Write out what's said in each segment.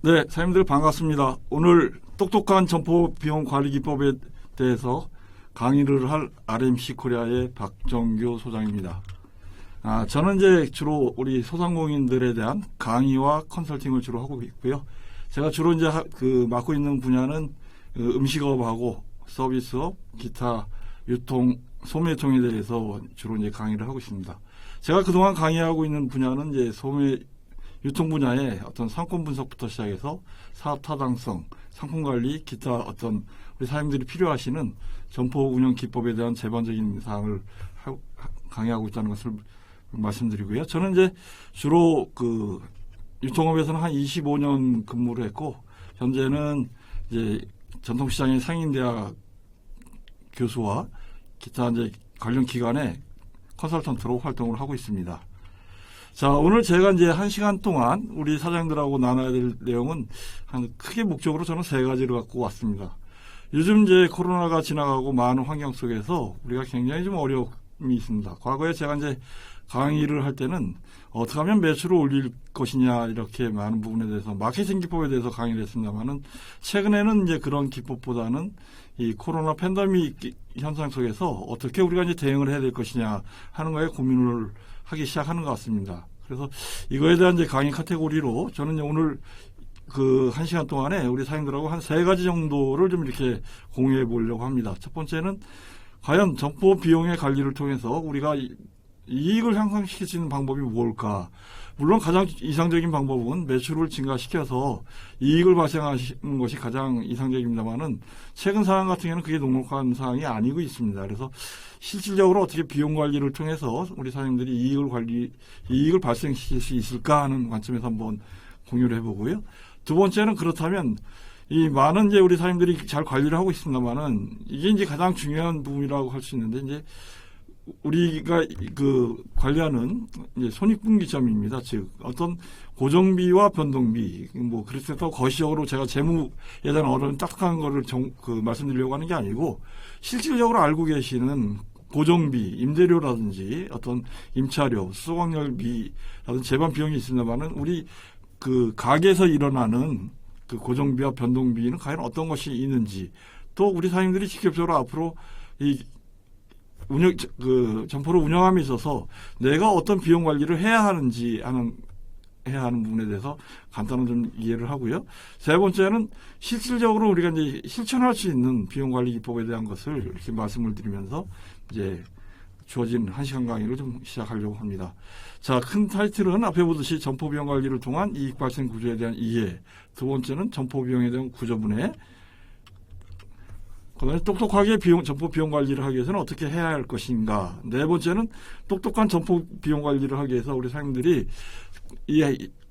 네, 사장님들 반갑습니다. 오늘 똑똑한 점포 비용 관리 기법에 대해서 강의를 할 RMC 코리아의 박정규 소장입니다. 저는 이제 주로 우리 소상공인들에 대한 강의와 컨설팅을 주로 하고 있고요. 제가 주로 이제 맡고 있는 분야는 음식업하고 서비스업, 기타 유통, 소매유통에 대해서 주로 이제 강의를 하고 있습니다. 제가 그동안 강의하고 있는 분야는 이제 소매 유통 분야의 어떤 상권 분석부터 시작해서 사업 타당성, 상품 관리, 기타 어떤 우리 사장님들이 필요하시는 점포 운영 기법에 대한 제반적인 사항을 강의하고 있다는 것을 말씀드리고요. 저는 이제 주로 유통업에서는 한 25년 근무를 했고, 현재는 이제 전통시장의 상인대학 교수와 기타 이제 관련 기관의 컨설턴트로 활동을 하고 있습니다. 자, 오늘 제가 이제 1시간 동안 우리 사장들하고 나눠야 될 내용은 크게 목적으로 저는 3가지를 갖고 왔습니다. 요즘 이제 코로나가 지나가고 많은 환경 속에서 우리가 굉장히 좀 어려움이 있습니다. 과거에 제가 이제 강의를 할 때는 어떻게 하면 매출을 올릴 것이냐, 이렇게 많은 부분에 대해서 마케팅 기법에 대해서 강의를 했습니다만은, 최근에는 이제 그런 기법보다는 이 코로나 팬데믹 현상 속에서 어떻게 우리가 이제 대응을 해야 될 것이냐 하는 거에 고민을 하기 시작하는 것 같습니다. 그래서 이거에 대한 이제 강의 카테고리로 저는 오늘 1시간 동안에 우리 사장님들하고 한 3가지 정도를 좀 이렇게 공유해 보려고 합니다. 첫 번째는 과연 점포 비용의 관리를 통해서 우리가 이익을 향상시킬 수 있는 방법이 뭘까? 물론 가장 이상적인 방법은 매출을 증가시켜서 이익을 발생하시는 것이 가장 이상적입니다만은, 최근 상황 같은 경우는 그게 녹록한 상황이 아니고 있습니다. 그래서 실질적으로 어떻게 비용 관리를 통해서 우리 사장님들이 이익을 발생시킬 수 있을까 하는 관점에서 한번 공유를 해보고요. 두 번째는 그렇다면 이 많은 이제 우리 사장님들이 잘 관리를 하고 있습니다만은, 이게 이제 가장 중요한 부분이라고 할 수 있는데, 이제 우리가 관리하는 이제 손익분기점입니다. 즉 어떤 고정비와 변동비, 그래서 또 거시적으로 제가 재무에 대한 어려운 딱딱한 거를 말씀드리려고 하는 게 아니고, 실질적으로 알고 계시는 고정비, 임대료라든지 어떤 임차료, 수송료비라든지 재반 비용이 있습니다만은, 우리 가게에서 일어나는 고정비와 변동비는 과연 어떤 것이 있는지, 또 우리 사장님들이 직접적으로 앞으로 이 점포를 운영함에 있어서 내가 어떤 비용 관리를 해야 하는 부분에 대해서 간단한 좀 이해를 하고요. 세 번째는 실질적으로 우리가 이제 실천할 수 있는 비용 관리 기법에 대한 것을 이렇게 말씀을 드리면서 이제 주어진 1시간 강의를 좀 시작하려고 합니다. 자, 큰 타이틀은 앞에 보듯이 점포 비용 관리를 통한 이익 발생 구조에 대한 이해. 두 번째는 점포 비용에 대한 구조분해. 그다음에 똑똑하게 점포 비용 관리를 하기 위해서는 어떻게 해야 할 것인가. 네 번째는 똑똑한 점포 비용 관리를 하기 위해서 우리 사장님들이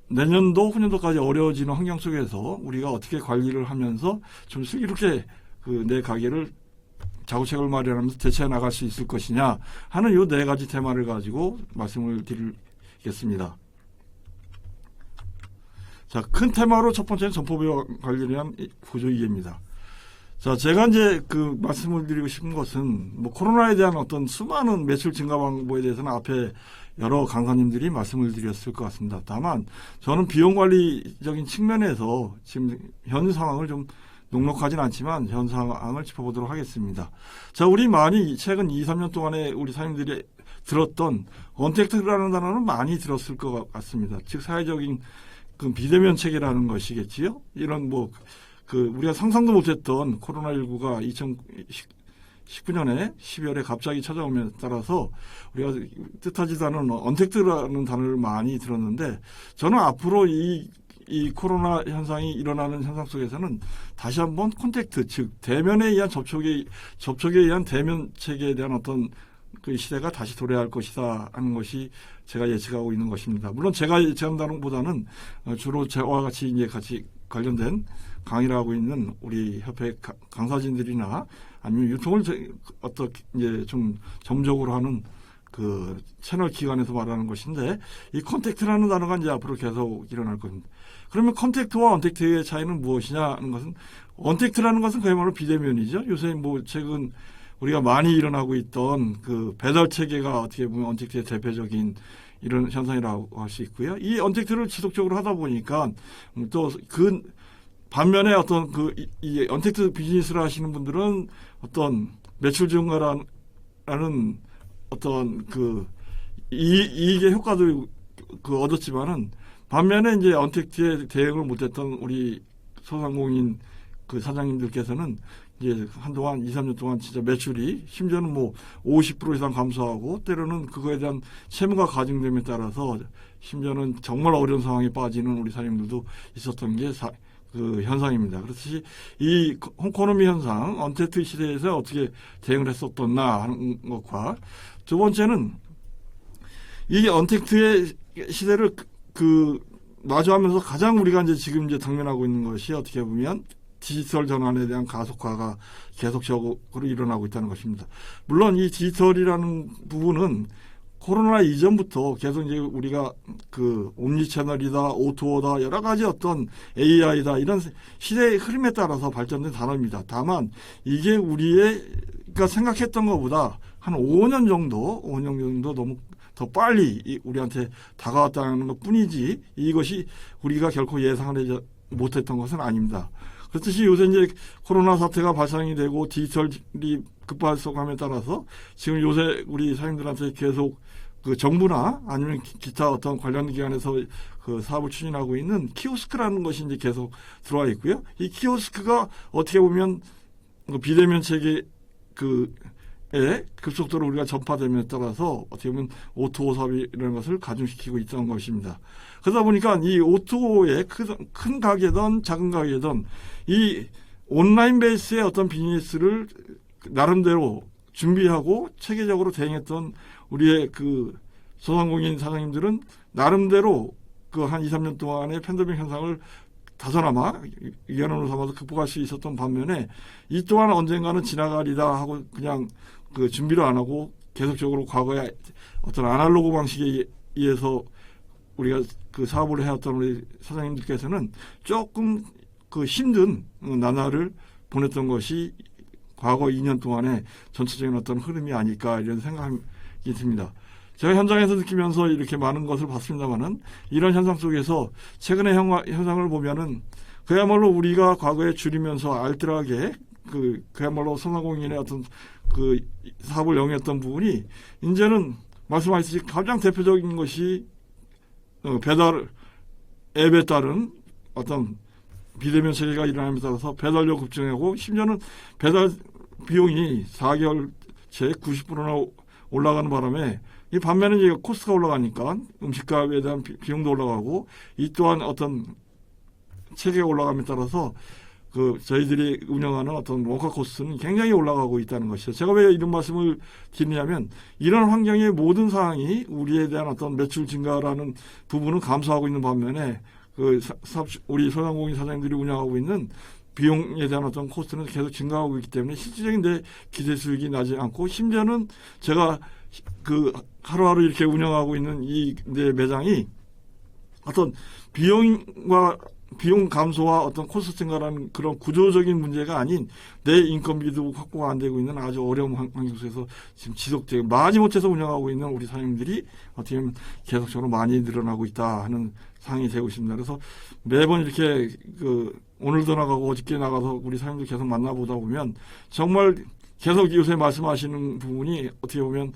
내년도, 후년도까지 어려워지는 환경 속에서 우리가 어떻게 관리를 하면서 좀 슬기롭게 내 가게를 자구책을 마련하면서 대처해 나갈 수 있을 것이냐 하는 이 4가지 테마를 가지고 말씀을 드리겠습니다. 자, 큰 테마로 첫 번째는 점포 비용 관리에 대한 구조 이해입니다. 자, 제가 이제 말씀을 드리고 싶은 것은 코로나에 대한 어떤 수많은 매출 증가 방법에 대해서는 앞에 여러 강사님들이 말씀을 드렸을 것 같습니다. 다만 저는 비용 관리적인 측면에서 지금 현 상황을 좀 녹록하진 않지만 현 상황을 짚어보도록 하겠습니다. 자, 우리 많이 최근 2, 3년 동안에 우리 사장님들이 들었던 언택트라는 단어는 많이 들었을 것 같습니다. 즉 사회적인 비대면 체계라는 것이겠지요. 이런 우리가 상상도 못했던 코로나19가 2019년에 12월에 갑자기 찾아오면에 따라서 우리가 뜻하지도 않은 언택트라는 단어를 많이 들었는데, 저는 앞으로 이 코로나 현상이 일어나는 현상 속에서는 다시 한번 콘택트, 즉 대면에 의한 접촉에 의한 대면 체계에 대한 어떤 시대가 다시 도래할 것이다 하는 것이 제가 예측하고 있는 것입니다. 물론 제가 예측한다는 것보다는 주로 저와 같이 관련된 강의를 하고 있는 우리 협회 강사진들이나 아니면 유통을 어떻게 이제 좀 점적으로 하는 채널 기관에서 말하는 것인데, 이 컨택트라는 단어가 이제 앞으로 계속 일어날 겁니다. 그러면 컨택트와 언택트의 차이는 무엇이냐 하는 것은, 언택트라는 것은 그야말로 비대면이죠. 요새 최근 우리가 많이 일어나고 있던 배달 체계가 어떻게 보면 언택트의 대표적인 이런 현상이라고 할 수 있고요. 이 언택트를 지속적으로 하다 보니까 또 그 반면에 어떤 이 언택트 비즈니스를 하시는 분들은 어떤 매출 증가라는 어떤 이익의 효과도 얻었지만은 반면에 이제 언택트에 대응을 못했던 우리 소상공인 사장님들께서는 이제 한동안 2, 3년 동안 진짜 매출이 심지어는 뭐 50% 이상 감소하고 때로는 그거에 대한 채무가 가중됨에 따라서 심지어는 정말 어려운 상황에 빠지는 우리 사장님들도 있었던 게 현상입니다. 그렇듯이 이 홈코노미 현상, 언택트 시대에서 어떻게 대응을 했었었나 하는 것과 두 번째는 이 언택트의 시대를 마주하면서 가장 우리가 지금 당면하고 있는 것이 어떻게 보면 디지털 전환에 대한 가속화가 계속적으로 일어나고 있다는 것입니다. 물론 이 디지털이라는 부분은 코로나 이전부터 계속 이제 우리가 옴니 채널이다, 오토어다, 여러 가지 어떤 AI다 이런 시대의 흐름에 따라서 발전된 단어입니다. 다만 이게 우리가 생각했던 것보다 한 5년 정도 너무 더 빨리 우리한테 다가왔다는 것 뿐이지 이것이 우리가 결코 예상을 하지 못했던 것은 아닙니다. 그렇듯이 요새 이제 코로나 사태가 발생이 되고 디지털이 급발속함에 따라서 지금 요새 우리 사장님들한테 계속 정부나 아니면 기타 어떤 관련 기관에서 사업을 추진하고 있는 키오스크라는 것이 이제 계속 들어와 있고요. 이 키오스크가 어떻게 보면 비대면 체계에 급속도로 우리가 전파됨에 따라서 어떻게 보면 오토 사업이라는 것을 가중시키고 있던 것입니다. 그러다 보니까 이 오토의 큰 가게든 작은 가게든 이 온라인 베이스의 어떤 비즈니스를 나름대로 준비하고 체계적으로 대응했던 우리의 소상공인 사장님들은 나름대로 한 2, 3년 동안의 팬데믹 현상을 다소나마 위안으로 삼아서 극복할 수 있었던 반면에 이 또한 언젠가는 지나가리다 하고 그냥 준비를 안 하고 계속적으로 과거의 어떤 아날로그 방식에 의해서 우리가 사업을 해왔던 우리 사장님들께서는 조금 힘든 나날을 보냈던 것이 과거 2년 동안의 전체적인 어떤 흐름이 아닐까 이런 생각이 듭니다. 제가 현장에서 느끼면서 이렇게 많은 것을 봤습니다만은 이런 현상 속에서 최근의 현상을 보면은 그야말로 우리가 과거에 줄이면서 알뜰하게 그야말로 소상공인의 어떤 사업을 영위했던 부분이 이제는 말씀하셨듯이 가장 대표적인 것이 배달 앱에 따른 어떤 비대면 체계가 일어남에 따라서 배달료 급증하고 심지어는 배달 비용이 4개월째 90%나 올라가는 바람에 이 반면에 이제 코스트가 올라가니까 음식값에 대한 비용도 올라가고 이 또한 어떤 체계가 올라감에 따라서 저희들이 운영하는 어떤 원가 코스트는 굉장히 올라가고 있다는 것이죠. 제가 왜 이런 말씀을 드리냐면 이런 환경의 모든 사항이 우리에 대한 어떤 매출 증가라는 부분은 감소하고 있는 반면에 우리 소상공인 사장님들이 운영하고 있는 비용에 대한 어떤 코스트는 계속 증가하고 있기 때문에 실질적인 내 기대 수익이 나지 않고 심지어는 제가 하루하루 이렇게 운영하고 있는 내 매장이 어떤 비용 감소와 어떤 코스트 증가라는 그런 구조적인 문제가 아닌 내 인건비도 확보가 안 되고 있는 아주 어려운 환경 속에서 지금 지속되게 마지못해서 운영하고 있는 우리 사장님들이 어떻게 보면 계속적으로 많이 늘어나고 있다 하는 상황이 되고 있습니다. 그래서 매번 이렇게 오늘도 나가고 어저께 나가서 우리 사장님들 계속 만나보다 보면 정말 계속 요새 말씀하시는 부분이 어떻게 보면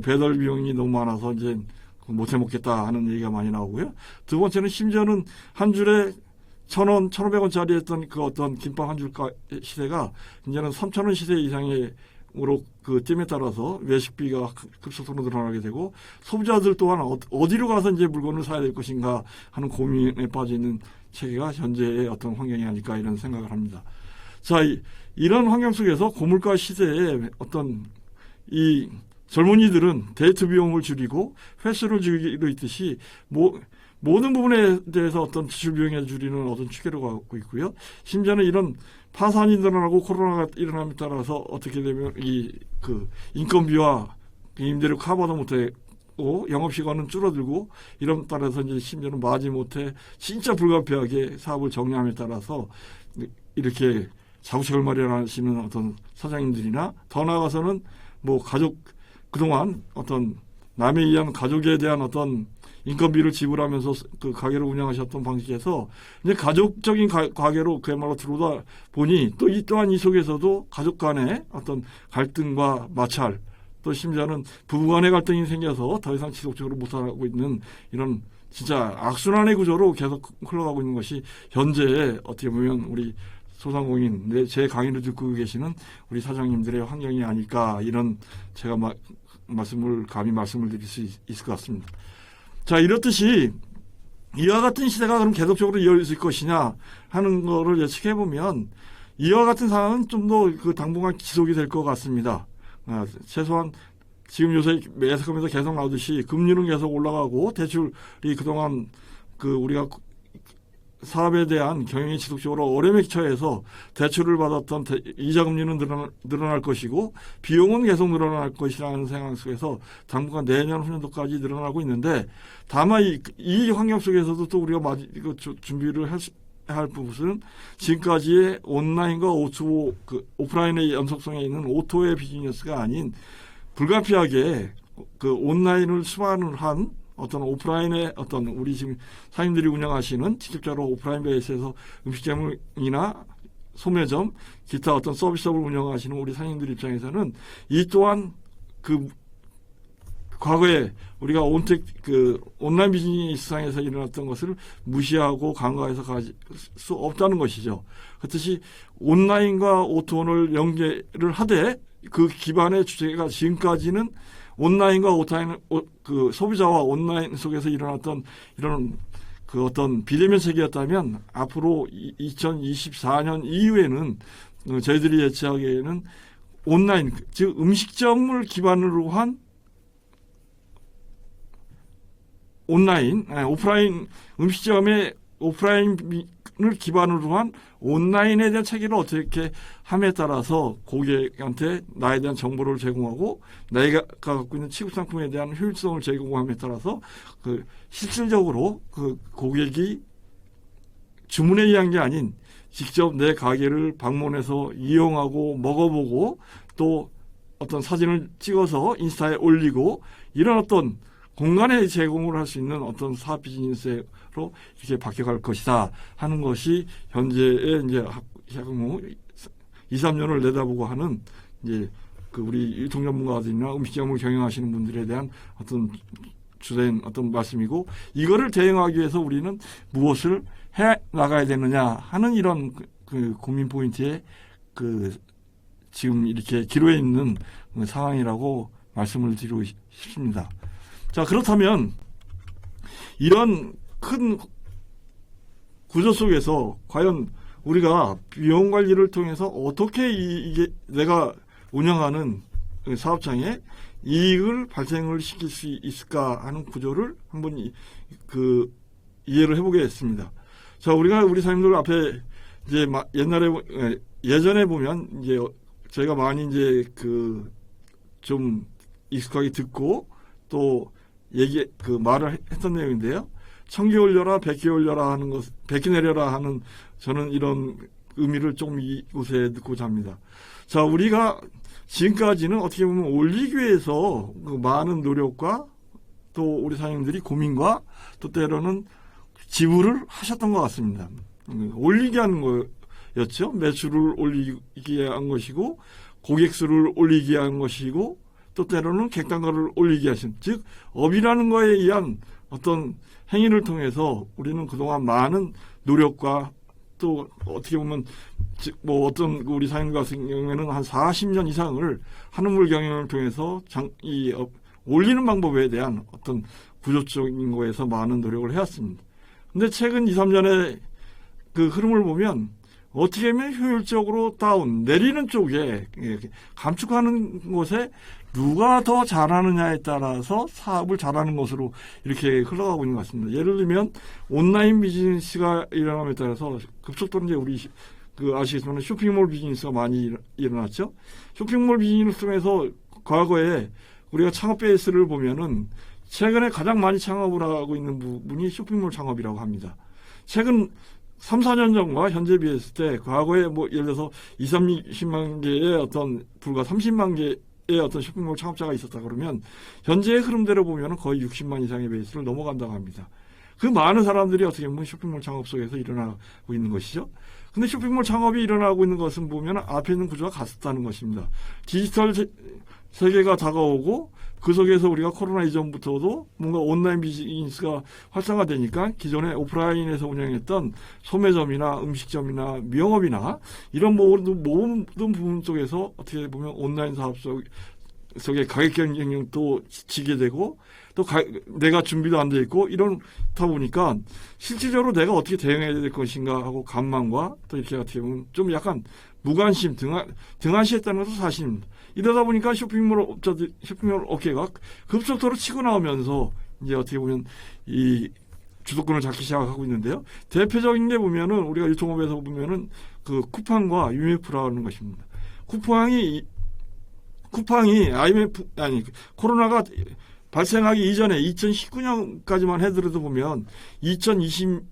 배달 비용이 너무 많아서 이제 못 해먹겠다 하는 얘기가 많이 나오고요. 두 번째는 심지어는 한 줄에 1,000원, 1,500원짜리 했던 어떤 김밥 한 줄가 시대가 이제는 3,000원 시대 이상으로 뜸에 따라서 외식비가 급속도로 늘어나게 되고 소비자들 또한 어디로 가서 이제 물건을 사야 될 것인가 하는 고민에 빠져 있는 체계가 현재의 어떤 환경이 아닐까 이런 생각을 합니다. 자, 이런 환경 속에서 고물가 시대에 어떤 이 젊은이들은 데이트 비용을 줄이고 횟수를 줄이고 있듯이 모든 부분에 대해서 어떤 지출 비용을 줄이는 어떤 추계로 가고 있고요. 심지어는 이런 파산이 늘어나고 코로나가 일어남에 따라서 어떻게 되면 인건비와 임대료 커버도 못하고 영업시간은 줄어들고 이런 따라서 이제 심지어는 마지못해 진짜 불가피하게 사업을 정리함에 따라서 이렇게 자구책을 마련하시는 어떤 사장님들이나 더 나아가서는 가족 그동안 어떤 남에 의한 가족에 대한 어떤 인건비를 지불하면서 그 가게를 운영하셨던 방식에서 이제 가족적인 가게로 그야말로 들어오다 보니 또 또한 이 속에서도 가족 간의 어떤 갈등과 마찰, 또 심지어는 부부 간의 갈등이 생겨서 더 이상 지속적으로 못하고 있는 이런 진짜 악순환의 구조로 계속 흘러가고 있는 것이 현재의 어떻게 보면 우리 소상공인, 제 강의를 듣고 계시는 우리 사장님들의 환경이 아닐까, 이런 제가 감히 말씀을 드릴 수 있을 것 같습니다. 자, 이렇듯이 이와 같은 시대가 그럼 계속적으로 이어질 것이냐 하는 거를 예측해 보면 이와 같은 상황은 좀 더 그 당분간 지속이 될 것 같습니다. 최소한 지금 요새 매스컴에서 계속 나오듯이 금리는 계속 올라가고 대출이 그동안 그 우리가 사업에 대한 경영이 지속적으로 어려움에 처해서 대출을 받았던 이자 금리는 늘어날 것이고 비용은 계속 늘어날 것이라는 상황 속에서 당분간 내년 후년도까지 늘어나고 있는데, 다만 이 환경 속에서도 또 우리가 준비를 할 부분은 지금까지의 온라인과 오프라인의 연속성에 있는 오토의 비즈니스가 아닌 불가피하게 그 온라인을 수반을 한 어떤 오프라인의 어떤 우리 지금 사장님들이 운영하시는 직접적으로 오프라인 베이스에서 음식점이나 소매점, 기타 어떤 서비스업을 운영하시는 우리 사장님들 입장에서는 이 또한 그 과거에 우리가 온라인 비즈니스상에서 일어났던 것을 무시하고 간과해서 갈 수 없다는 것이죠. 그렇듯이 온라인과 오토원을 연계를 하되 그 기반의 주체가 지금까지는 온라인과 오프라인, 그 소비자와 온라인 속에서 일어났던 이런 그 어떤 비대면 세계였다면 앞으로 2024년 이후에는 저희들이 예측하기에는 온라인, 즉 음식점을 기반으로 한 온라인, 오프라인 음식점의 오프라인을 기반으로 한 온라인에 대한 체계를 어떻게 함에 따라서 고객한테 나에 대한 정보를 제공하고 내가 갖고 있는 취급 상품에 대한 효율성을 제공함에 따라서 그 실질적으로 그 고객이 주문에 의한 게 아닌 직접 내 가게를 방문해서 이용하고 먹어보고 또 어떤 사진을 찍어서 인스타에 올리고 이런 어떤 공간에 제공을 할 수 있는 어떤 사업 비즈니스로 이렇게 바뀌어갈 것이다 하는 것이 현재의 이제 향후 2, 3년을 내다보고 하는 이제 그 우리 유통 전문가들이나 음식점을 경영하시는 분들에 대한 어떤 주된 어떤 말씀이고, 이거를 대응하기 위해서 우리는 무엇을 해 나가야 되느냐 하는 이런 그 고민 포인트에 그 지금 이렇게 기로에 있는 상황이라고 말씀을 드리고 싶습니다. 자, 그렇다면 이런 큰 구조 속에서 과연 우리가 비용 관리를 통해서 어떻게 이게 내가 운영하는 사업장에 이익을 발생을 시킬 수 있을까 하는 구조를 한번 이해를 해보겠습니다. 자, 우리가 우리 사장님들 앞에 이제 예전에 보면 이제 저희가 많이 이제 좀 익숙하게 듣고 또 말을 했던 내용인데요. 천기 올려라, 백기 올려라 하는 것, 백기 내려라 하는 저는 이런 의미를 좀 이곳에 넣고자 합니다. 자, 우리가 지금까지는 어떻게 보면 올리기 위해서 그 많은 노력과 또 우리 사장님들이 고민과 또 때로는 지불을 하셨던 것 같습니다. 올리게 하는 거였죠. 매출을 올리게 한 것이고 고객 수를 올리게 한 것이고 또 때로는 객단가를 올리게 하신, 즉 업이라는 거에 의한 어떤 행위를 통해서 우리는 그동안 많은 노력과 또 어떻게 보면 어떤 우리 사장님 같은 경우에는 한 40년 이상을 한우물 경영을 통해서 올리는 방법에 대한 어떤 구조적인 거에서 많은 노력을 해왔습니다. 근데 최근 2, 3년의 그 흐름을 보면 어떻게 하면 효율적으로 내리는 쪽에 감축하는 곳에 누가 더 잘하느냐에 따라서 사업을 잘하는 것으로 이렇게 흘러가고 있는 것 같습니다. 예를 들면 온라인 비즈니스가 일어남에 따라서 급속도로 이제 우리 아시겠지만 쇼핑몰 비즈니스가 많이 일어났죠. 쇼핑몰 비즈니스 통해서 과거에 우리가 창업 베이스를 보면은 최근에 가장 많이 창업을 하고 있는 부분이 쇼핑몰 창업이라고 합니다. 최근 3, 4년 전과 현재 비했을 때 과거에 예를 들어서 20, 30만 개의 어떤 불과 30만 개 어떤 쇼핑몰 창업자가 있었다 그러면 현재의 흐름대로 보면 거의 60만 이상의 베이스를 넘어간다고 합니다. 그 많은 사람들이 어떻게 보면 쇼핑몰 창업 속에서 일어나고 있는 것이죠. 근데 쇼핑몰 창업이 일어나고 있는 것은 보면 앞에 있는 구조가 같다는 것입니다. 디지털 세계가 다가오고 그 속에서 우리가 코로나 이전부터도 뭔가 온라인 비즈니스가 활성화되니까 기존에 오프라인에서 운영했던 소매점이나 음식점이나 명업이나 이런 모든 부분 속에서 어떻게 보면 온라인 사업 속에 가격 경쟁력도 지게 되고 또 내가 준비도 안 돼 있고 이런다 보니까 실질적으로 내가 어떻게 대응해야 될 것인가 하고 간망과 또 이렇게 어떻게 보면 좀 약간 무관심 등한시했다는 것도 사실입니다. 이러다 보니까 쇼핑몰 업계가 급속도로 치고 나오면서 이제 어떻게 보면 이 주도권을 잡기 시작하고 있는데요. 대표적인 게 보면은 우리가 유통업에서 보면은 그 쿠팡과 UMF라는 것입니다. 쿠팡이 코로나가 발생하기 이전에 2019년까지만 해더라도 보면 2020년이라든지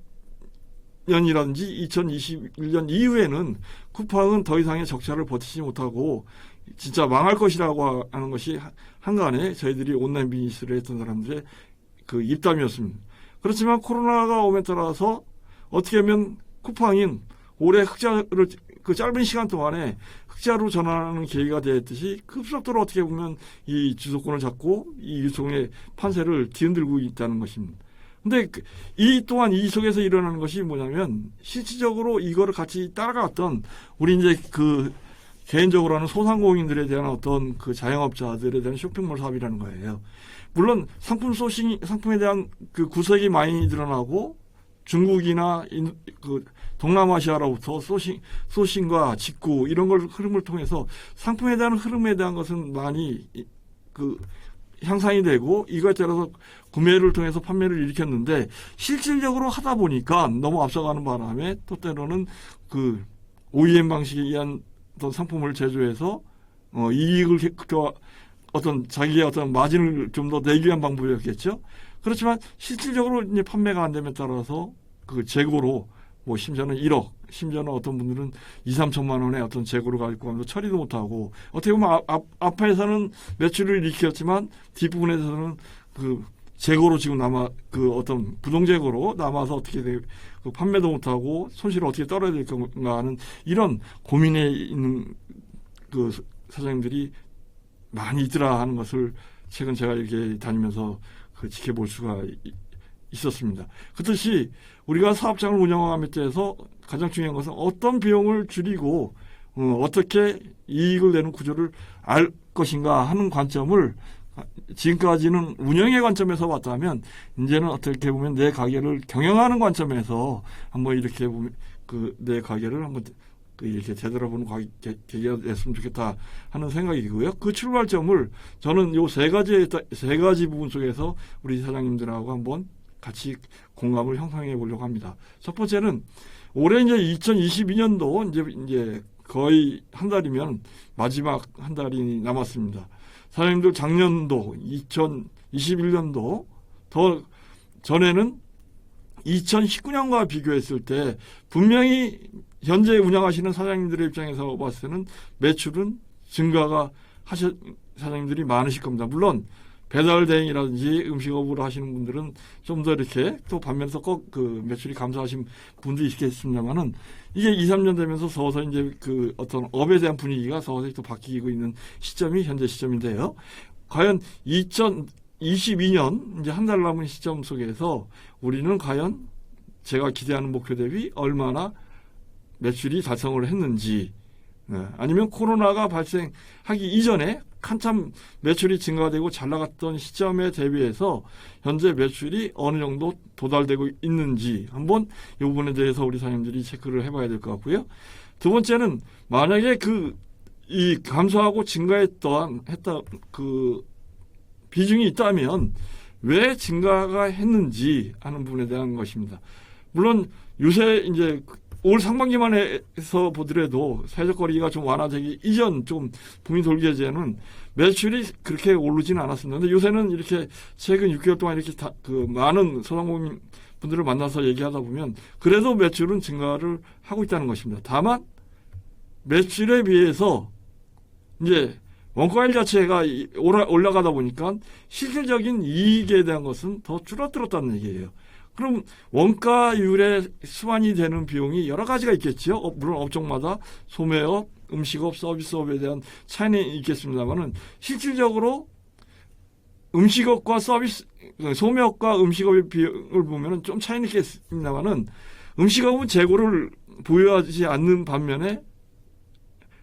2021년 이후에는 쿠팡은 더 이상의 적자를 버티지 못하고 진짜 망할 것이라고 하는 것이 한간에 저희들이 온라인 비즈니스를 했던 사람들의 그 입담이었습니다. 그렇지만 코로나가 오면 따라서 어떻게 하면 쿠팡인 올해 흑자를 그 짧은 시간 동안에 흑자로 전환하는 계기가 되었듯이 급속도로 어떻게 보면 이 주도권을 잡고 이 유통의 판세를 뒤흔들고 있다는 것입니다. 근데 이 또한 이 속에서 일어나는 것이 뭐냐면 실질적으로 이거를 같이 따라갔던 우리 이제 그 개인적으로 하는 소상공인들에 대한 어떤 그 자영업자들에 대한 쇼핑몰 사업이라는 거예요. 물론 상품에 대한 그 구색이 많이 드러나고 중국이나 그 동남아시아로부터 소싱과 직구 이런 걸 흐름을 통해서 상품에 대한 흐름에 대한 것은 많이 그 향상이 되고 이거에 따라서 구매를 통해서 판매를 일으켰는데 실질적으로 하다 보니까 너무 앞서가는 바람에 또 때로는 그 OEM 방식에 의한 어떤 상품을 제조해서 이익을 어떤 자기의 어떤 마진을 좀 더 내기 위한 방법이었겠죠. 그렇지만 실질적으로 이제 판매가 안 됨에 따라서 그 재고로 뭐 심지어는 1억, 심지어는 어떤 분들은 2, 3천만 원의 어떤 재고를 가지고 가면서 처리도 못하고 어떻게 보면 앞에서는 매출을 일으켰지만 뒷부분에서는 그 재고로 지금 남아 그 어떤 부동재고로 남아서 어떻게 그 판매도 못하고 손실을 어떻게 떨어야 될 건가 하는 이런 고민에 있는 그 사장님들이 많이 있더라 하는 것을 최근 제가 이렇게 다니면서 그 지켜볼 수가 있었습니다. 그렇듯이 우리가 사업장을 운영함에 대해서 가장 중요한 것은 어떤 비용을 줄이고 어떻게 이익을 내는 구조를 알 것인가 하는 관점을 지금까지는 운영의 관점에서 봤다면 이제는 어떻게 보면 내 가게를 경영하는 관점에서 한번 이렇게 보면 그 내 가게를 한번 이렇게 되돌아보는 계기가 됐으면 좋겠다 하는 생각이고요. 그 출발점을 저는 요 세 가지 부분 속에서 우리 사장님들하고 한번 같이 공감을 형성해 보려고 합니다. 첫 번째는 올해 이제 2022년도 이제 거의 한 달이면 마지막 한 달이 남았습니다. 사장님들 작년도 2021년도 더 전에는 2019년과 비교했을 때 분명히 현재 운영하시는 사장님들의 입장에서 봤을 때는 매출은 증가가 사장님들이 많으실 겁니다. 물론 배달 대행이라든지 음식업으로 하시는 분들은 좀 더 이렇게 또 반면에서 꼭 그 매출이 감소하신 분들이 있겠습니다만은 이게 2, 3년 되면서 서서히 이제 그 어떤 업에 대한 분위기가 서서히 또 바뀌고 있는 시점이 현재 시점인데요. 과연 2022년 이제 한 달 남은 시점 속에서 우리는 과연 제가 기대하는 목표 대비 얼마나 매출이 달성을 했는지, 아니면 코로나가 발생하기 이전에 한참 매출이 증가되고 잘 나갔던 시점에 대비해서 현재 매출이 어느 정도 도달되고 있는지 한번 이 부분에 대해서 우리 사장님들이 체크를 해봐야 될 것 같고요. 두 번째는 만약에 이 감소하고 증가했다 그 비중이 있다면 왜 증가가 했는지 하는 부분에 대한 것입니다. 물론 요새 이제 올 상반기만 해서 보더라도 사회적 거리가 좀 완화되기 이전 좀 붐이 돌기 전에는 매출이 그렇게 오르지는 않았습니다. 근데 요새는 이렇게 최근 6개월 동안 이렇게 그 많은 소상공인 분들을 만나서 얘기하다 보면 그래도 매출은 증가를 하고 있다는 것입니다. 다만 매출에 비해서 이제 원가율 자체가 올라가다 보니까 실질적인 이익에 대한 것은 더 줄어들었다는 얘기예요. 그럼 원가율에 수반이 되는 비용이 여러 가지가 있겠지요. 물론 업종마다 소매업, 음식업, 서비스업에 대한 차이는 있겠습니다만은 실질적으로 음식업과 소매업과 음식업의 비용을 보면은 좀 차이는 있겠습니다만은 음식업은 재고를 보유하지 않는 반면에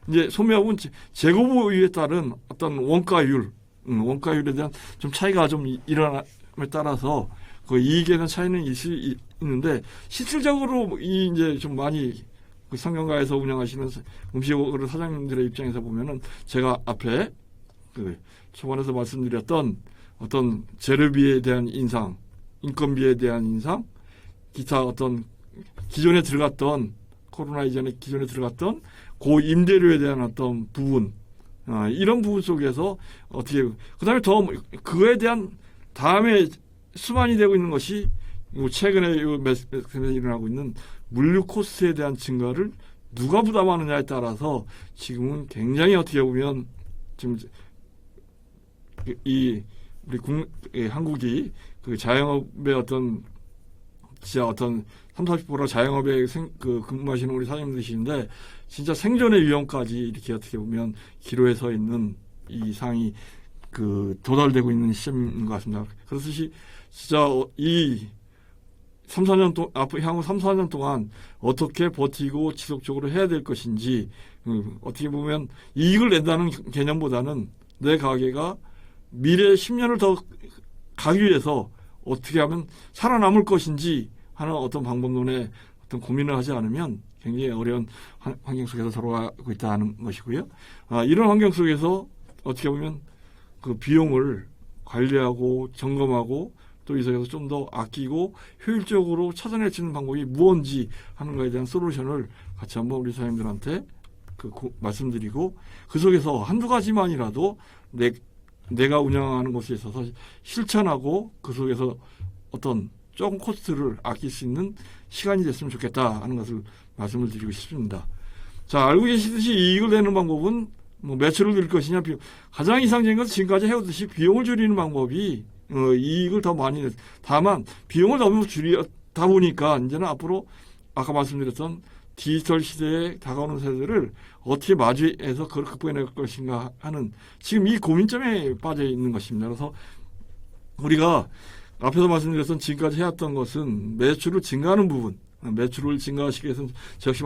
이제 소매업은 재고 보유에 따른 어떤 원가율에 대한 좀 차이가 좀 일어남에 따라서 그 이익에 대한 차이는 있는데 실질적으로 이제 좀 많이 그 상경가에서 운영하시는 음식업을 사장님들의 입장에서 보면은 제가 앞에 그 초반에서 말씀드렸던 어떤 재료비에 대한 인상, 인건비에 대한 인상, 기타 어떤 기존에 들어갔던 코로나 이전에 기존에 들어갔던 고 임대료에 대한 어떤 부분, 이런 부분 속에서 어떻게 그다음에 더 그거에 대한 다음에 수반이 되고 있는 것이 최근에 일어나고 있는 물류 코스트에 대한 증가를 누가 부담하느냐에 따라서 지금은 굉장히 어떻게 보면 지금 우리 한국이 그 자영업의 어떤 진짜 어떤 30-40% 자영업에 근무하시는 우리 사장님들이신데 진짜 생존의 위험까지 이렇게 어떻게 보면 기로에 서 있는 이 상황이 그 도달되고 있는 시점인 것 같습니다. 그래서 진짜 이 3-4년 향후 3-4년 동안 어떻게 버티고 지속적으로 해야 될 것인지 어떻게 보면 이익을 낸다는 개념보다는 내 가게가 미래 10년을 더 가기 위해서 어떻게 하면 살아남을 것인지 하는 어떤 방법론에 어떤 고민을 하지 않으면 굉장히 어려운 환경 속에서 돌아가고 있다는 것이고요. 이런 환경 속에서 어떻게 보면 그 비용을 관리하고 점검하고 또 이 속에서 좀 더 아끼고 효율적으로 찾아낼 수 있는 방법이 무언지 하는 것에 대한 솔루션을 같이 한번 우리 사장님들한테 말씀드리고 그 속에서 한두 가지만이라도 내가 운영하는 곳에 있어서 실천하고 그 속에서 어떤 조금 코스트를 아낄 수 있는 시간이 됐으면 좋겠다 하는 것을 말씀을 드리고 싶습니다. 자, 알고 계시듯이 이익을 내는 방법은 뭐 매출을 늘릴 것이냐, 가장 이상적인 것은 지금까지 해오듯이 비용을 줄이는 방법이 이익을 더 많이 다만 비용을 너무 줄이다 보니까 이제는 앞으로 아까 말씀드렸던 디지털 시대에 다가오는 세대를 어떻게 마주해서 그걸 극복해낼 것인가 하는 지금 이 고민점에 빠져 있는 것입니다. 그래서 우리가 앞에서 말씀드렸던 지금까지 해왔던 것은 매출을 증가하는 부분, 매출을 증가하시기 위해서는 역시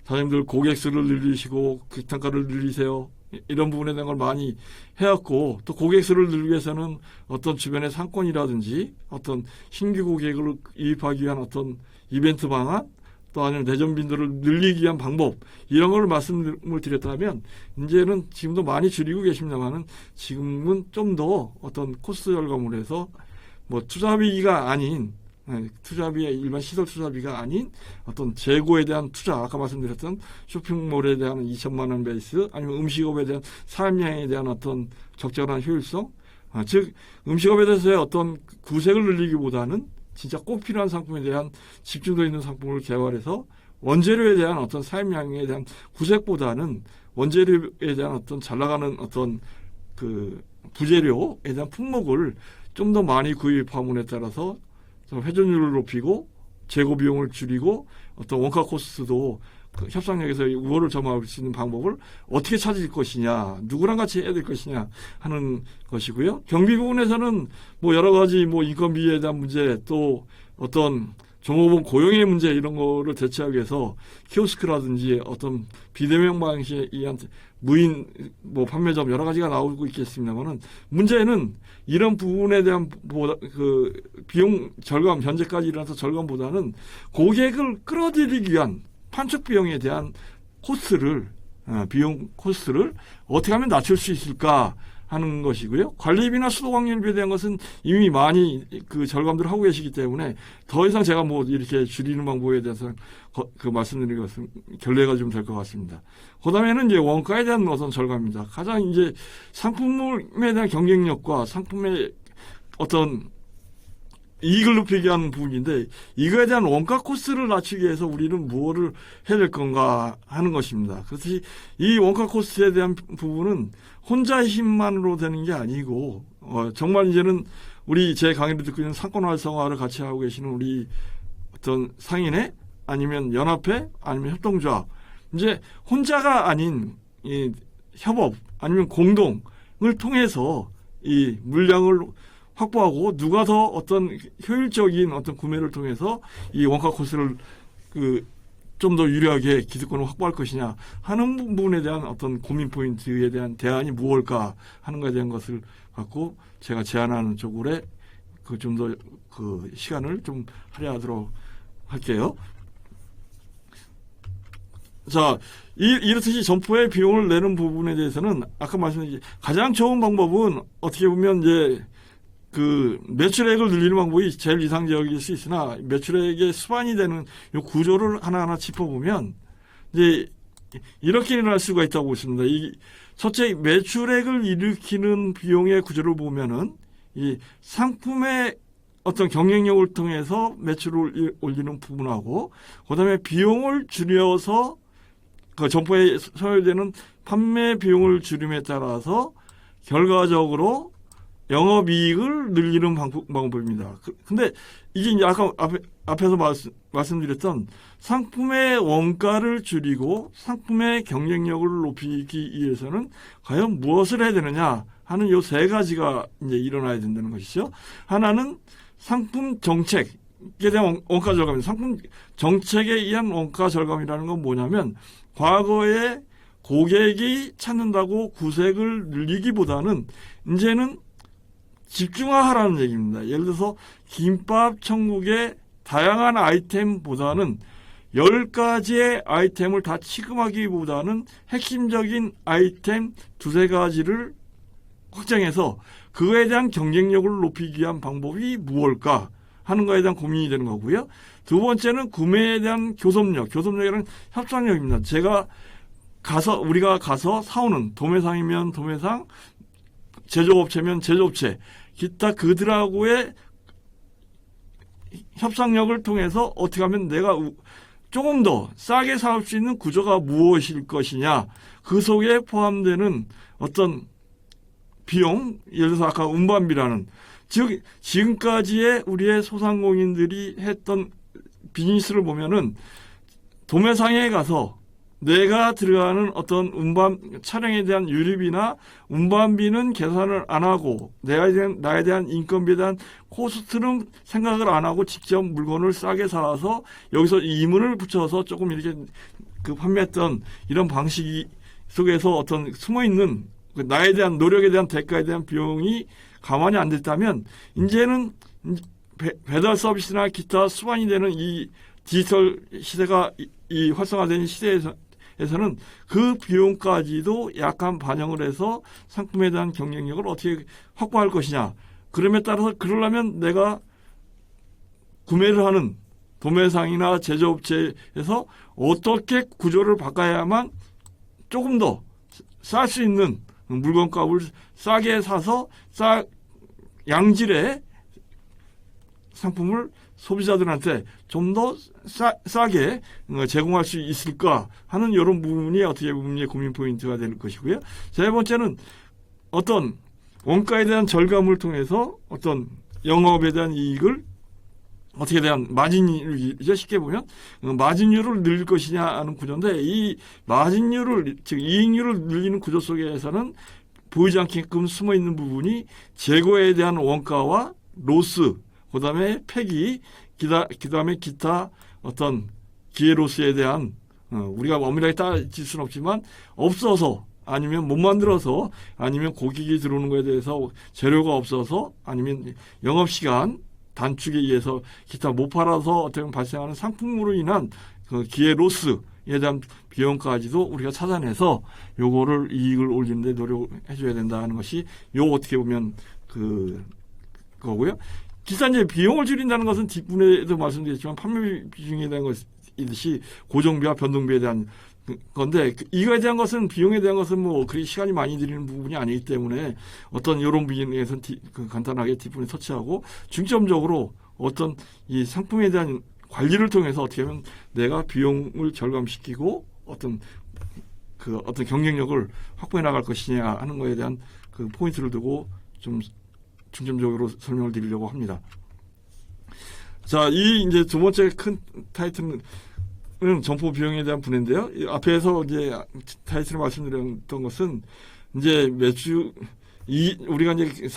사장님들 고객 수를 늘리시고 단가를 늘리세요. 이런 부분에 대한 걸 많이 해왔고 또 고객 수를 늘리기 위해서는 어떤 주변의 상권이라든지 어떤 신규 고객을 유입하기 위한 어떤 이벤트 방안 또 아니면 내전빈들을 늘리기 위한 방법 이런 걸 말씀을 드렸다면 이제는 지금도 많이 줄이고 계십니다만은 지금은 좀 더 어떤 코스트 절감을 해서 뭐 투자비가 아닌 투자비의 일반 시설 투자비가 아닌 어떤 재고에 대한 투자 아까 말씀드렸던 쇼핑몰에 대한 2천만 원 베이스 아니면 음식업에 대한 사업량에 대한 어떤 적절한 효율성 즉 음식업에 대해서의 어떤 구색을 늘리기보다는 진짜 꼭 필요한 상품에 대한 집중도 있는 상품을 개발해서 원재료에 대한 어떤 사용량에 대한 구색보다는 원재료에 대한 어떤 잘 나가는 어떤 그 부재료에 대한 품목을 좀 더 많이 구입함에 따라서 회전율을 높이고 재고 비용을 줄이고 어떤 원가 코스트도 그 협상력에서 우월을 점할 수 있는 방법을 어떻게 찾을 것이냐, 누구랑 같이 해야 될 것이냐 하는 것이고요. 경비 부분에서는 뭐 여러 가지 뭐 인건비에 대한 문제 또 어떤 종업원 고용의 문제 이런 거를 대체하기 위해서 키오스크라든지 어떤 비대면 방식에 의한 무인 뭐 판매점 여러 가지가 나오고 있겠습니다만은 문제는 이런 부분에 대한 그 비용 절감 현재까지 일어나서 절감보다는 고객을 끌어들이기 위한 판촉 비용에 대한 코스트를 비용 코스트를 어떻게 하면 낮출 수 있을까 하는 것이고요. 관리비나 수도관리비에 대한 것은 이미 많이 그 절감들을 하고 계시기 때문에 더 이상 제가 뭐 이렇게 줄이는 방법에 대해서 그 말씀드리는 것은 결례가 좀 될 것 같습니다. 그 다음에는 이제 원가에 대한 어떤 절감입니다. 가장 이제 상품에 대한 경쟁력과 상품의 어떤 이익을 높이기 위한 부분인데 이거에 대한 원가 코스트를 낮추기 위해서 우리는 무엇을 해야 될 건가 하는 것입니다. 그래서 이 원가 코스트에 대한 부분은 혼자의 힘만으로 되는 게 아니고 정말 이제는 우리 제 강의를 듣고 있는 상권 활성화를 같이 하고 계시는 우리 어떤 상인회 아니면 연합회 아니면 협동조합 이제 혼자가 아닌 이 협업 아니면 공동을 통해서 이 물량을 확보하고 누가 더 어떤 효율적인 어떤 구매를 통해서 이 원가 코스를 좀 더 유리하게 기득권을 확보할 것이냐 하는 부분에 대한 어떤 고민 포인트에 대한 대안이 무엇일까 하는 것에 대한 것을 갖고 제가 제안하는 쪽으로 좀 더 시간을 좀 할애하도록 할게요. 자, 이렇듯이 점포의 비용을 내는 부분에 대해서는 아까 말씀드린 가장 좋은 방법은 어떻게 보면 이제 매출액을 늘리는 방법이 제일 이상적일 수 있으나 매출액의 수반이 되는 이 구조를 하나하나 짚어보면 이제 이렇게 일어날 수가 있다고 보십니다. 첫째 매출액을 일으키는 비용의 구조를 보면은 이 상품의 어떤 경쟁력을 통해서 매출을 올리는 부분하고 그다음에 비용을 줄여서 점포에 소요되는 판매 비용을 줄임에 따라서 결과적으로 영업이익을 늘리는 방법입니다. 근데 이게 이제 아까 앞에서 말씀드렸던 상품의 원가를 줄이고 상품의 경쟁력을 높이기 위해서는 과연 무엇을 해야 되느냐 하는 요 세 가지가 이제 일어나야 된다는 것이죠. 하나는 상품 정책에 대한 원가 절감입니다. 상품 정책에 의한 원가 절감이라는 건 뭐냐면 과거에 고객이 찾는다고 구색을 늘리기보다는 이제는 집중화하라는 얘기입니다. 예를 들어서 김밥 천국의 다양한 아이템보다는 10가지의 아이템을 다 취급하기보다는 핵심적인 아이템 두세 가지를 확정해서 그거에 대한 경쟁력을 높이기 위한 방법이 무엇일까 하는 것에 대한 고민이 되는 거고요. 두 번째는 구매에 대한 교섭력. 교섭력이라는 협상력입니다. 우리가 가서 사오는 도매상이면 도매상, 제조업체면 제조업체, 기타 그들하고의 협상력을 통해서 어떻게 하면 내가 조금 더 싸게 사올 수 있는 구조가 무엇일 것이냐. 그 속에 포함되는 어떤 비용, 예를 들어서 아까 운반비라는, 즉 지금까지의 우리의 소상공인들이 했던 비즈니스를 보면은 도매상에 가서 내가 들어가는 어떤 차량에 대한 유류비나 운반비는 계산을 안 하고 나에 대한 인건비에 대한 코스트는 생각을 안 하고 직접 물건을 싸게 사와서 여기서 이문을 붙여서 조금 이렇게 판매했던 이런 방식 속에서 어떤 숨어있는 나에 대한 노력에 대한 대가에 대한 비용이 가만히 안 됐다면 이제는 배달 서비스나 기타 수반이 되는 이 디지털 시대가 이 활성화된 시대에서는 그 비용까지도 약간 반영을 해서 상품에 대한 경쟁력을 어떻게 확보할 것이냐. 그럼에 따라서 그러려면 내가 구매를 하는 도매상이나 제조업체에서 어떻게 구조를 바꿔야만 조금 더 쌀 수 있는 물건값을 싸게 사서 양질의 상품을 소비자들한테 좀 더 싸게 제공할 수 있을까 하는 이런 부분이 어떻게 보면 고민 포인트가 될 것이고요. 세 번째는 어떤 원가에 대한 절감을 통해서 어떤 영업에 대한 이익을 어떻게 대한 마진율, 쉽게 보면 마진율을 늘릴 것이냐 하는 구조인데 이 마진율을, 즉 이익률을 늘리는 구조 속에서는 보이지 않게끔 숨어있는 부분이 재고에 대한 원가와 로스, 그 다음에 폐기, 그 다음에 기타 어떤 기회 로스에 대한 우리가 엄밀하게 따질 수는 없지만 없어서 아니면 못 만들어서 아니면 고객이 들어오는 것에 대해서 재료가 없어서 아니면 영업시간 단축에 의해서 기타 못 팔아서 어떻게 보면 발생하는 상품으로 인한 그 기회 로스에 대한 비용까지도 우리가 찾아내서 요거를 이익을 올리는 데 노력해 줘야 된다는 것이 요 어떻게 보면 그거고요. 기타 이제 비용을 줄인다는 것은 뒷부분에도 말씀드렸지만 판매 비중에 대한 것이듯이 고정비와 변동비에 대한 건데 이거에 대한 것은 비용에 대한 것은 뭐 그리 시간이 많이 들이는 부분이 아니기 때문에 어떤 이런 부분에서는 간단하게 뒷부분에 터치하고 중점적으로 어떤 이 상품에 대한 관리를 통해서 어떻게 하면 내가 비용을 절감시키고 어떤 경쟁력을 확보해 나갈 것이냐 하는 것에 대한 그 포인트를 두고 좀 중점적으로 설명을 드리려고 합니다. 자, 이 이제 두 번째 큰 타이틀은 점포 비용에 대한 분해인데요. 앞에서 이제 타이틀을 말씀드렸던 것은 이제 우리가 이제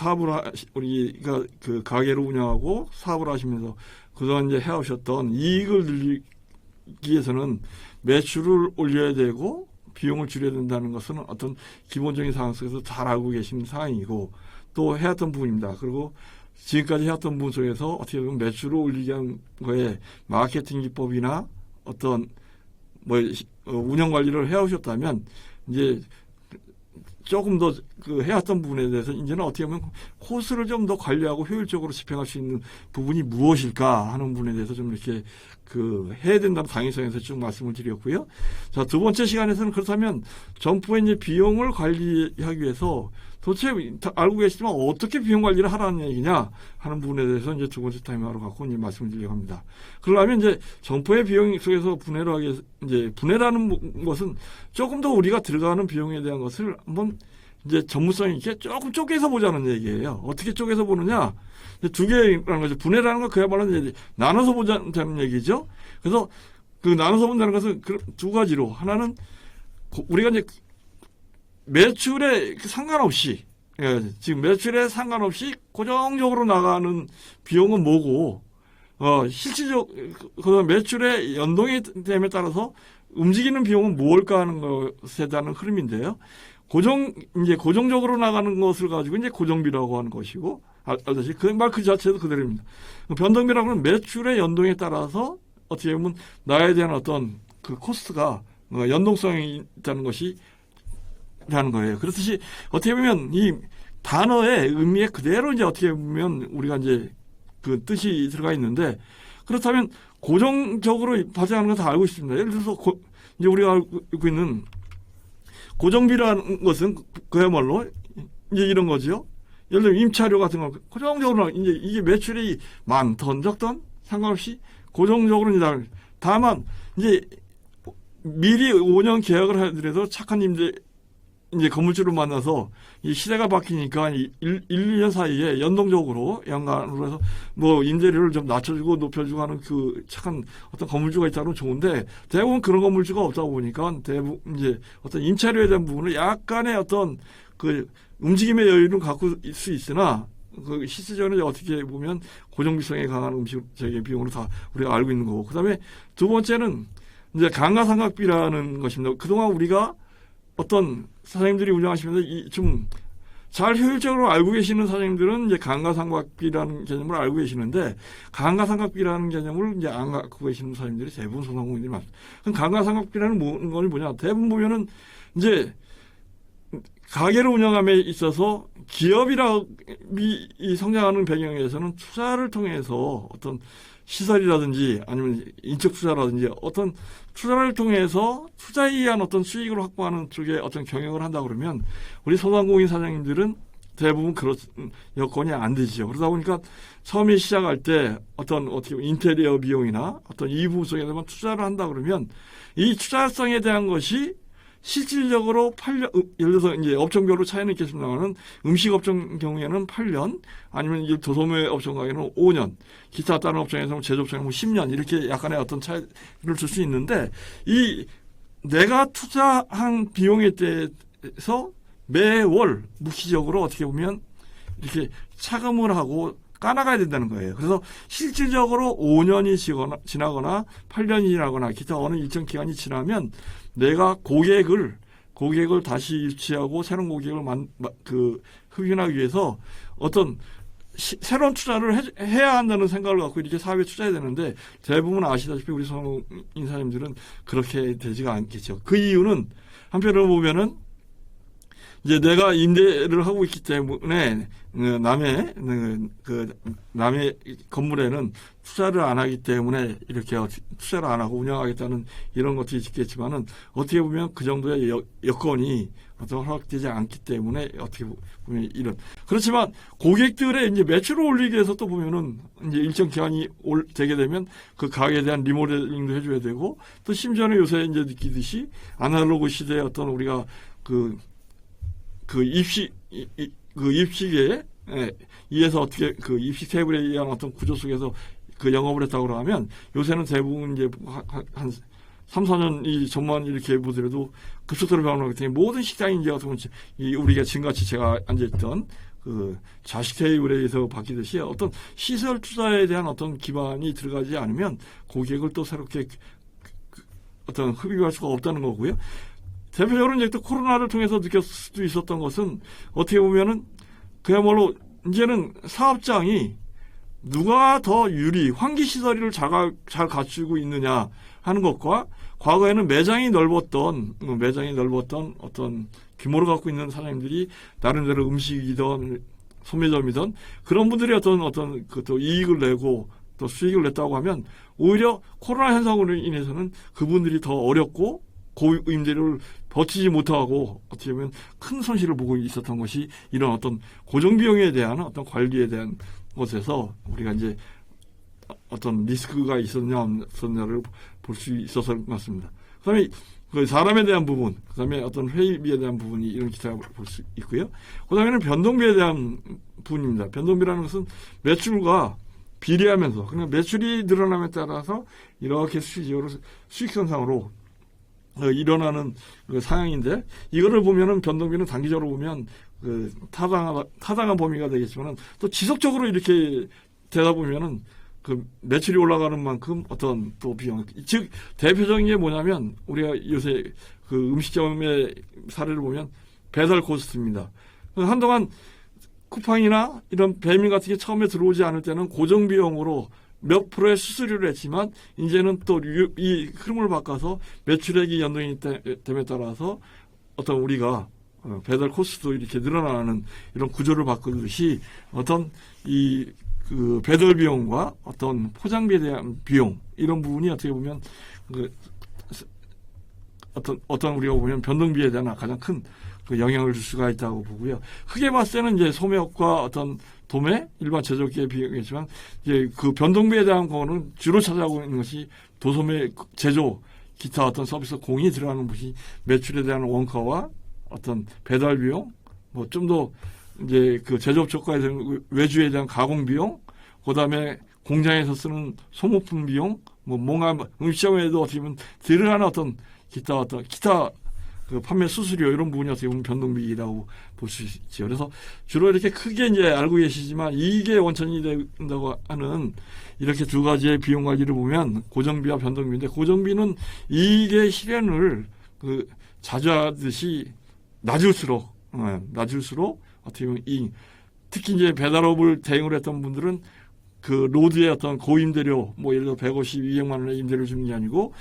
우리가 그 가게를 운영하고 사업을 하시면서 그동안 이제 해오셨던 이익을 늘리기 위해서는 매출을 올려야 되고 비용을 줄여야 된다는 것은 어떤 기본적인 상황 속에서 잘 알고 계신 사항이고 또 해왔던 부분입니다. 그리고 지금까지 해왔던 부분 속에서 어떻게 보면 매출을 올리기 위한 거에 마케팅 기법이나 어떤 운영 관리를 해오셨다면 이제 조금 더 그 해왔던 부분에 대해서 이제는 어떻게 보면 코스를 좀 더 관리하고 효율적으로 집행할 수 있는 부분이 무엇일까 하는 부분에 대해서 좀 이렇게 해야 된다는 당위성에서 쭉 말씀을 드렸고요. 자, 두 번째 시간에서는 그렇다면 점포의 이제 비용을 관리하기 위해서 도대체 알고 계시지만 어떻게 비용 관리를 하라는 얘기냐 하는 부분에 대해서 이제 두 번째 타임으로 갖고 이제 말씀을 드리려고 합니다. 그러려면 이제 점포의 비용 속에서 분해라는 것은 조금 더 우리가 들어가는 비용에 대한 것을 한번 이제 전문성 있게 조금 쪼개서 보자는 얘기예요. 어떻게 쪼개서 보느냐? 두 개라는 거죠. 분해라는 건 그야말로 이제 나눠서 보자는 얘기죠. 그래서 그 나눠서 본다는 것은 두 가지로 하나는 우리가 이제 매출에 상관없이 지금 매출에 상관없이 고정적으로 나가는 비용은 뭐고 실질적 그 매출의 연동이 됨에 따라서 움직이는 비용은 무엇일까 하는 것에 대한 흐름인데요. 고정적으로 나가는 것을 가지고 이제 고정비라고 하는 것이고, 알다시피 그 말 그 자체도 그대로입니다. 변동비라고 하는 매출의 연동에 따라서 어떻게 보면 나에 대한 어떤 그 코스트가 연동성이 있다는 것이 라는 거예요. 그렇듯이 어떻게 보면 이 단어의 의미에 그대로 이제 어떻게 보면 우리가 이제 그 뜻이 들어가 있는데 그렇다면 고정적으로 발생하는 건 다 알고 있습니다. 예를 들어서 이제 우리가 알고 있는 고정비라는 것은 그야말로 이제 이런 거죠. 예를 들면 임차료 같은 거 고정적으로 이제 이게 매출이 많던 적던 상관없이 고정적으로 이제 다만 이제 미리 5년 계약을 하더라도 착한 이제 건물주를 만나서 이 시대가 바뀌니까 1년 사이에 연동적으로 연간으로 해서 임대료를 좀 낮춰주고 높여주고 하는 그 착한 어떤 건물주가 있다면 좋은데 대부분 그런 건물주가 없다 보니까 대부분 이제 어떤 임차료에 대한 부분을 약간의 어떤 그 움직임의 여유를 갖고 있을 수 있으나 그 실질적으로 어떻게 보면 고정비성에 강한 음식적인 비용으로 다 우리가 알고 있는 거고 그다음에 두 번째는 이제 감가상각비라는 것입니다. 그동안 우리가 어떤 사장님들이 운영하시면서 좀 잘 효율적으로 알고 계시는 사장님들은 이제 감가상각비라는 개념을 알고 계시는데 감가상각비라는 개념을 이제 안 갖고 계시는 사장님들이 대부분 소상공인들이 많습니다. 그럼 감가상각비라는 건 뭐냐? 대부분 보면은 이제 가게를 운영함에 있어서 기업이 성장하는 배경에서는 투자를 통해서 어떤 시설이라든지 아니면 인적 투자라든지 어떤 투자를 통해서 투자에 의한 어떤 수익을 확보하는 쪽에 어떤 경영을 한다 그러면 우리 소상공인 사장님들은 대부분 그런 여건이 안 되죠. 그러다 보니까 처음에 시작할 때 어떻게 인테리어 비용이나 어떤 이 부분 속에서만 투자를 한다 그러면 이 투자성에 대한 것이 실질적으로 8년, 예를 들어서 이제 업종별로 차이는 있겠습니다만 음식 업종 경우에는 8년, 아니면 이제 도소매 업종 경우에는 5년, 기타 다른 업종에서는 제조업종에는 10년 이렇게 약간의 어떤 차이를 줄 수 있는데 내가 투자한 비용에 대해서 매월 무기적으로 어떻게 보면 이렇게 차감을 하고 까나가야 된다는 거예요. 그래서 실질적으로 5년이 지나거나 8년이 지나거나 기타 어느 일정 기간이 지나면 내가 고객을 다시 유치하고 새로운 고객을 흡인하기 위해서 어떤 새로운 투자를 해야 한다는 생각을 갖고 이렇게 사업에 투자해야 되는데 대부분 아시다시피 우리 소상공인 사장님들은 그렇게 되지가 않겠죠. 그 이유는 한편으로 보면은 이제 내가 임대를 하고 있기 때문에 남의 건물에는 투자를 안 하기 때문에 이렇게 투자를 안 하고 운영하겠다는 이런 것들이 있겠지만은 어떻게 보면 그 정도의 여건이 어떤 허락되지 않기 때문에 어떻게 보면 이런 그렇지만 고객들의 이제 매출을 올리기 위해서 또 보면은 이제 일정 기간이 되게 되면 그 가게에 대한 리모델링도 해줘야 되고 또 심지어는 요새 이제 느끼듯이 아날로그 시대의 어떤 우리가 입식에 이에서 어떻게 그 입식 테이블에 의한 어떤 구조 속에서 그 영업을 했다고 하면 요새는 대부분 이제 한 3, 4년이 전만 이렇게 보더라도 급속도로 변화하기 때문에 모든 식당이 이제 어떤 우리가 지금같이 제가 앉아있던 그 좌식 테이블에 의해서 바뀌듯이 어떤 시설 투자에 대한 어떤 기반이 들어가지 않으면 고객을 또 새롭게 어떤 흡입할 수가 없다는 거고요. 대표적으로 이제 또 코로나를 통해서 느꼈을 수도 있었던 것은 어떻게 보면은 그야말로 이제는 사업장이 누가 더 환기시설을 잘 갖추고 있느냐 하는 것과 과거에는 매장이 넓었던 어떤 규모를 갖고 있는 사장님들이 나름대로 음식이든 소매점이든 그런 분들이 어떤 또 이익을 내고 또 수익을 냈다고 하면 오히려 코로나 현상으로 인해서는 그분들이 더 어렵고 고임대료를 버티지 못하고 어떻게 보면 큰 손실을 보고 있었던 것이 이런 어떤 고정비용에 대한 어떤 관리에 대한 것에서 우리가 이제 어떤 리스크가 있었냐 없었냐를 볼 수 있어서 맞습니다. 그다음에 그 사람에 대한 부분, 그다음에 어떤 회의비에 대한 부분이 이런 기타를 볼 수 있고요. 그다음에는 변동비에 대한 부분입니다. 변동비라는 것은 매출과 비례하면서 그냥 매출이 늘어남에 따라서 이렇게 수익 현상으로 일어나는 그 상황인데 이거를 보면은 변동비는 단기적으로 보면 그 타당한 범위가 되겠지만은 또 지속적으로 이렇게 되다 보면은 그 매출이 올라가는 만큼 어떤 또 비용 즉 대표적인 게 뭐냐면 우리가 요새 그 음식점의 사례를 보면 배달 코스트입니다. 한동안 쿠팡이나 이런 배민 같은 게 처음에 들어오지 않을 때는 고정 비용으로 몇 프로의 수수료를 했지만 이제는 또 이 흐름을 바꿔서 매출액이 연동이 됨에 따라서 어떤 우리가 배달 코스트도 이렇게 늘어나는 이런 구조를 바꾸듯이 어떤 그 배달 비용과 어떤 포장비에 대한 비용 이런 부분이 어떻게 보면 어떤 우리가 보면 변동비에 대한 가장 큰 그 영향을 줄 수가 있다고 보고요. 크게 봤을 때는 이제 소매업과 어떤 도매 일반 제조업계의 비용이겠지만 이제 그 변동비에 대한 거는 주로 차지하고 있는 것이 도소매 제조 기타 어떤 서비스 공이 들어가는 것이 매출에 대한 원가와 어떤 배달 비용 뭐 좀 더 이제 그 제조업 조건에 대한 외주에 대한 가공 비용 그다음에 공장에서 쓰는 소모품 비용 뭔가 음식점에도 어떻게 보면 들어가는 어떤 기타 그 판매 수수료 이런 부분이 어떻게 보면 변동비라고 볼 수 있죠. 그래서 주로 이렇게 크게 이제 알고 계시지만 이게 원천이 된다고 하는 이렇게 두 가지의 비용 관리를 보면 고정비와 변동비인데 고정비는 이익의 실현을 그 자주 하듯이 낮을수록 어떻게 보면 특히 이제 배달업을 대행을 했던 분들은 그 로드의 어떤 고임대료 예를 들어 150, 200만 원의 임대료를 주는 게 아니고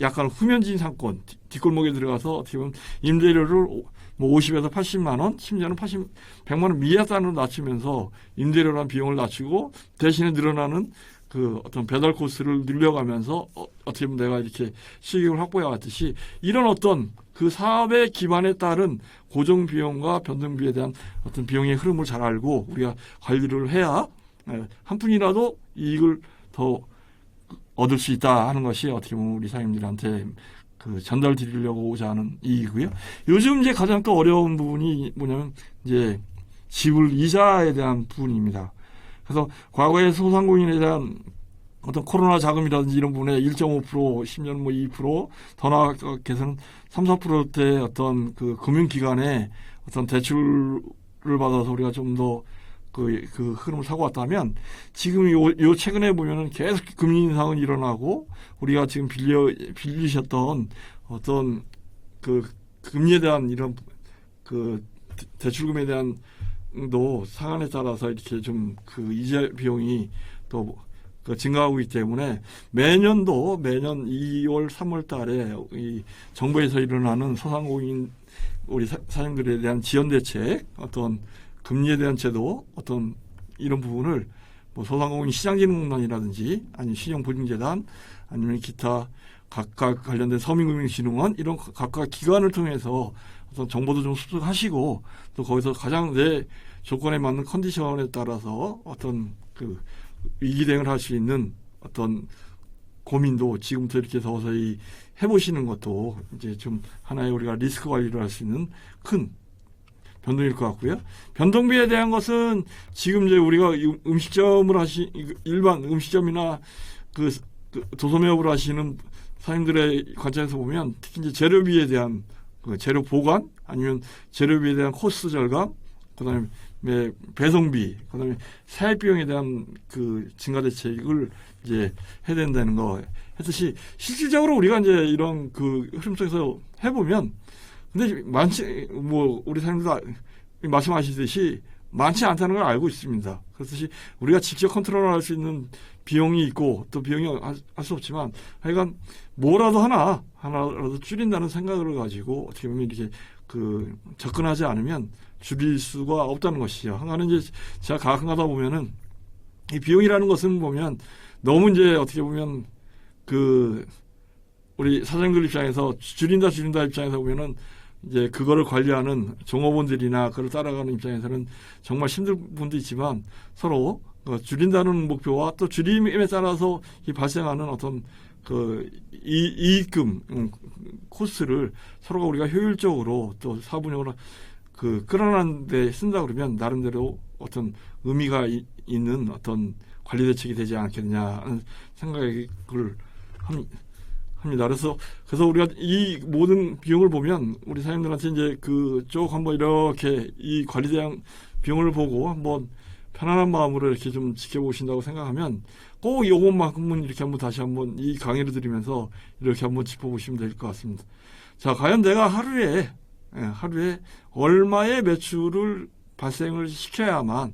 약간 후면진 상권 뒷골목에 들어가서 어떻게 보면 임대료를 50에서 80만 원, 심지어는 100만 원 미하단으로 낮추면서 임대료라는 비용을 낮추고 대신에 늘어나는 그 어떤 배달 코스를 늘려가면서 어떻게 보면 내가 이렇게 수익을 확보해 왔듯이 이런 어떤 그 사업의 기반에 따른 고정 비용과 변동 비에 대한 어떤 비용의 흐름을 잘 알고 우리가 관리를 해야 한 푼이라도 이익을 더 얻을 수 있다 하는 것이 어떻게 보면 우리 사장님들한테 그 전달 드리려고자 하는 이익이고요. 요즘 이제 가장 또 어려운 부분이 뭐냐면 이제 지불 이자에 대한 부분입니다. 그래서 과거에 소상공인에 대한 어떤 코로나 자금이라든지 이런 부분에 1.5% 심지어는 2%더 나아가서는 3, 4%대 어떤 그 금융기관에 어떤 대출을 받아서 우리가 좀 더 그 흐름을 타고 왔다면 지금 요 최근에 보면은 계속 금리 인상은 일어나고 우리가 지금 빌리셨던 어떤 그 금리에 대한 이런 그 대출금에 대한 도 상한에 따라서 이렇게 좀 그 이자 비용이 또 증가하고 있기 때문에 매년 2월, 3월 달에 이 정부에서 일어나는 소상공인 우리 사장님들에 대한 지원 대책, 어떤 금리에 대한 제도, 어떤 이런 부분을 뭐 소상공인 시장진흥공단이라든지 아니면 신용보증재단 아니면 기타 각각 관련된 서민금융진흥원 이런 각각 기관을 통해서 어떤 정보도 좀 습득하시고 또 거기서 가장 내 조건에 맞는 컨디션에 따라서 어떤 그 위기 대응을 할 수 있는 어떤 고민도 지금부터 이렇게 서서히 해보시는 것도 이제 좀 하나의 우리가 리스크 관리를 할 수 있는 큰 변동일 것 같고요. 변동비에 대한 것은 지금 이제 우리가 음식점을 일반 음식점이나 그 도소매업을 하시는 사장님들의 관점에서 보면 특히 이제 재료비에 대한 그 재료 보관 아니면 재료비에 대한 코스트 절감, 그다음에 배송비, 그다음에 사업 비용에 대한 그 증가 대책을 이제 해야 된다는 거 했듯이 실질적으로 우리가 이제 이런 그 흐름 속에서 해보면 근데 뭐 우리 사장님도 말씀하시듯이 많지 않다는 걸 알고 있습니다. 그렇듯이 우리가 직접 컨트롤할 수 있는 비용이 있고 또 비용이 할 수 없지만 하여간 뭐라도 하나라도 줄인다는 생각을 가지고 어떻게 보면 이렇게 그 접근하지 않으면 줄일 수가 없다는 것이죠. 하나는 이제 제가 가끔 가다 보면은 이 비용이라는 것은 보면 너무 이제 어떻게 보면 그 우리 사장님들 입장에서 줄인다 입장에서 보면은 이제 그거를 관리하는 종업원들이나 그걸 따라가는 입장에서는 정말 힘든 분도 있지만 서로 줄인다는 목표와 또 줄임에 따라서 이 발생하는 어떤 그 이익금 코스를 서로가 우리가 효율적으로 또 사업운영으로 그 끌어내는 데 쓴다 그러면 나름대로 어떤 의미가 있는 어떤 관리 대책이 되지 않겠느냐 하는 생각을 합니다. 그래서 우리가 이 모든 비용을 보면 우리 사장님들한테 이제 그쪽 한번 이렇게 이 관리 대한 비용을 보고 한번 편안한 마음으로 이렇게 좀 지켜보신다고 생각하면 꼭 이것만큼은 이렇게 한번 다시 한번 이 강의를 드리면서 이렇게 한번 짚어보시면 될 것 같습니다. 자, 과연 내가 하루에 얼마의 매출을 발생을 시켜야만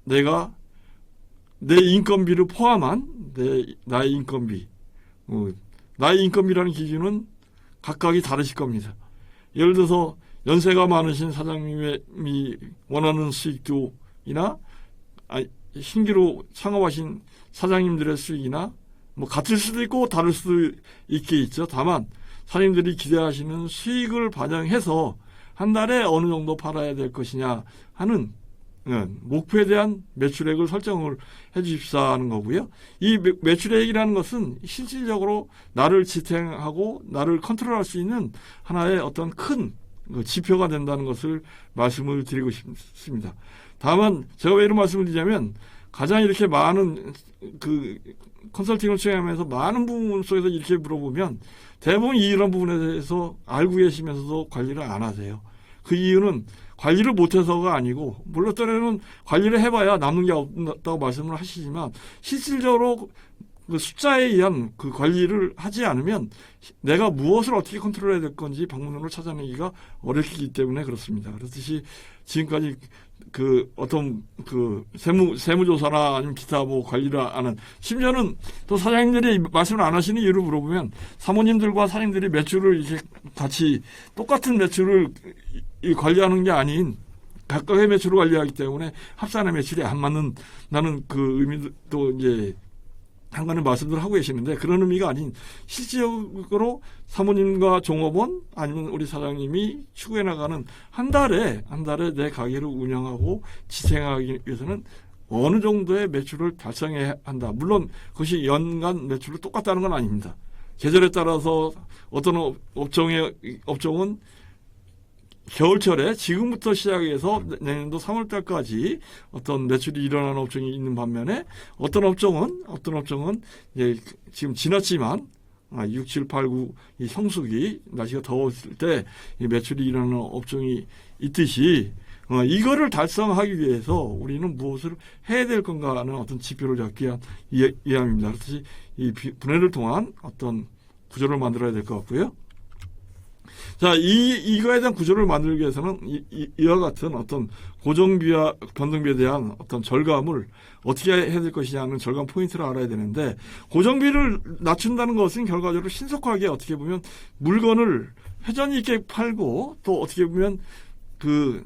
내가 내 인건비를 포함한 나의 인건비, 나의 인건비라는 기준은 각각이 다르실 겁니다. 예를 들어서 연세가 많으신 사장님이 원하는 수익도이나 신규로 창업하신 사장님들의 수익이나 뭐 같을 수도 있고 다를 수도 있죠. 다만 사장님들이 기대하시는 수익을 반영해서 한 달에 어느 정도 팔아야 될 것이냐 하는 목표에 대한 매출액을 설정을 해 주십사는 거고요. 이 매출액이라는 것은 실질적으로 나를 지탱하고 나를 컨트롤할 수 있는 하나의 어떤 큰 지표가 된다는 것을 말씀을 드리고 싶습니다. 다만 제가 왜 이런 말씀을 드리냐면 가장 이렇게 많은 그 컨설팅을 수행하면서 많은 부분 속에서 이렇게 물어보면 대부분 이런 부분에 대해서 알고 계시면서도 관리를 안 하세요. 그 이유는 관리를 못해서가 아니고 물론 때로는 관리를 해봐야 남는 게 없다고 말씀을 하시지만 실질적으로 그 숫자에 의한 그 관리를 하지 않으면 내가 무엇을 어떻게 컨트롤해야 될 건지 방법론을 찾아내기가 어렵기 때문에 그렇습니다. 그렇듯이 지금까지 그 어떤 그 세무조사나 아니면 기타 뭐 관리를 하는 심지어는 또 사장님들이 말씀을 안 하시는 이유를 물어보면 사모님들과 사장님들이 매출을 이렇게 같이 똑같은 매출을 관리하는 게 아닌 각각의 매출을 관리하기 때문에 합산의 매출이 안 맞는 나는 그 의미도 이제 한가는 말씀들 하고 계시는데 그런 의미가 아닌 실질적으로 사모님과 종업원 아니면 우리 사장님이 추구해 나가는 한 달에 내 가게를 운영하고 지탱하기 위해서는 어느 정도의 매출을 달성해야 한다. 물론 그것이 연간 매출로 똑같다는 건 아닙니다. 계절에 따라서 어떤 업종은 겨울철에 지금부터 시작해서 내년도 3월달까지 어떤 매출이 일어나는 업종이 있는 반면에 어떤 업종은 예, 지금 지났지만 6, 7, 8, 9 이 성수기 날씨가 더웠을 때 이 매출이 일어나는 업종이 있듯이 이거를 달성하기 위해서 우리는 무엇을 해야 될 건가 하는 어떤 지표를 잡기 위한 이함입니다. 그렇듯이 이 분해를 통한 어떤 구조를 만들어야 될 것 같고요. 자, 이거에 대한 구조를 만들기 위해서는 이와 같은 어떤 고정비와 변동비에 대한 어떤 절감을 어떻게 해야 될 것이냐는 절감 포인트를 알아야 되는데, 고정비를 낮춘다는 것은 결과적으로 신속하게 어떻게 보면 물건을 회전이 있게 팔고, 또 어떻게 보면 그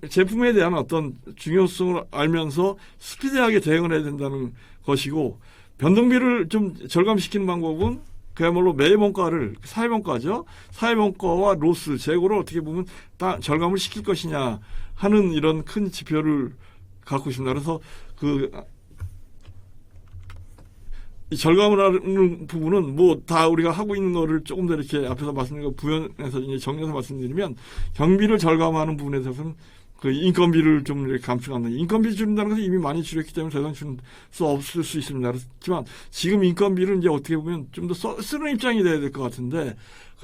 제품에 대한 어떤 중요성을 알면서 스피디하게 대응을 해야 된다는 것이고, 변동비를 좀 절감시키는 방법은 그야말로 매입원가를, 사회원가죠. 사회원가와 로스, 재고를 어떻게 보면 절감을 시킬 것이냐 하는 이런 큰 지표를 갖고 있습니다. 그래서 이 절감을 하는 부분은 뭐 다 우리가 하고 있는 거를 조금 더 이렇게 앞에서 말씀드린 거 부연해서 이제 정리해서 말씀드리면, 경비를 절감하는 부분에 대해서는 그 인건비를 좀 이렇게 감축한다. 인건비 줄인다는 것은 이미 많이 줄였기 때문에 더 이상 줄 수 없을 수 있습니다. 그렇지만 지금 인건비를 이제 어떻게 보면 좀 더 쓰는 입장이 돼야 될 것 같은데,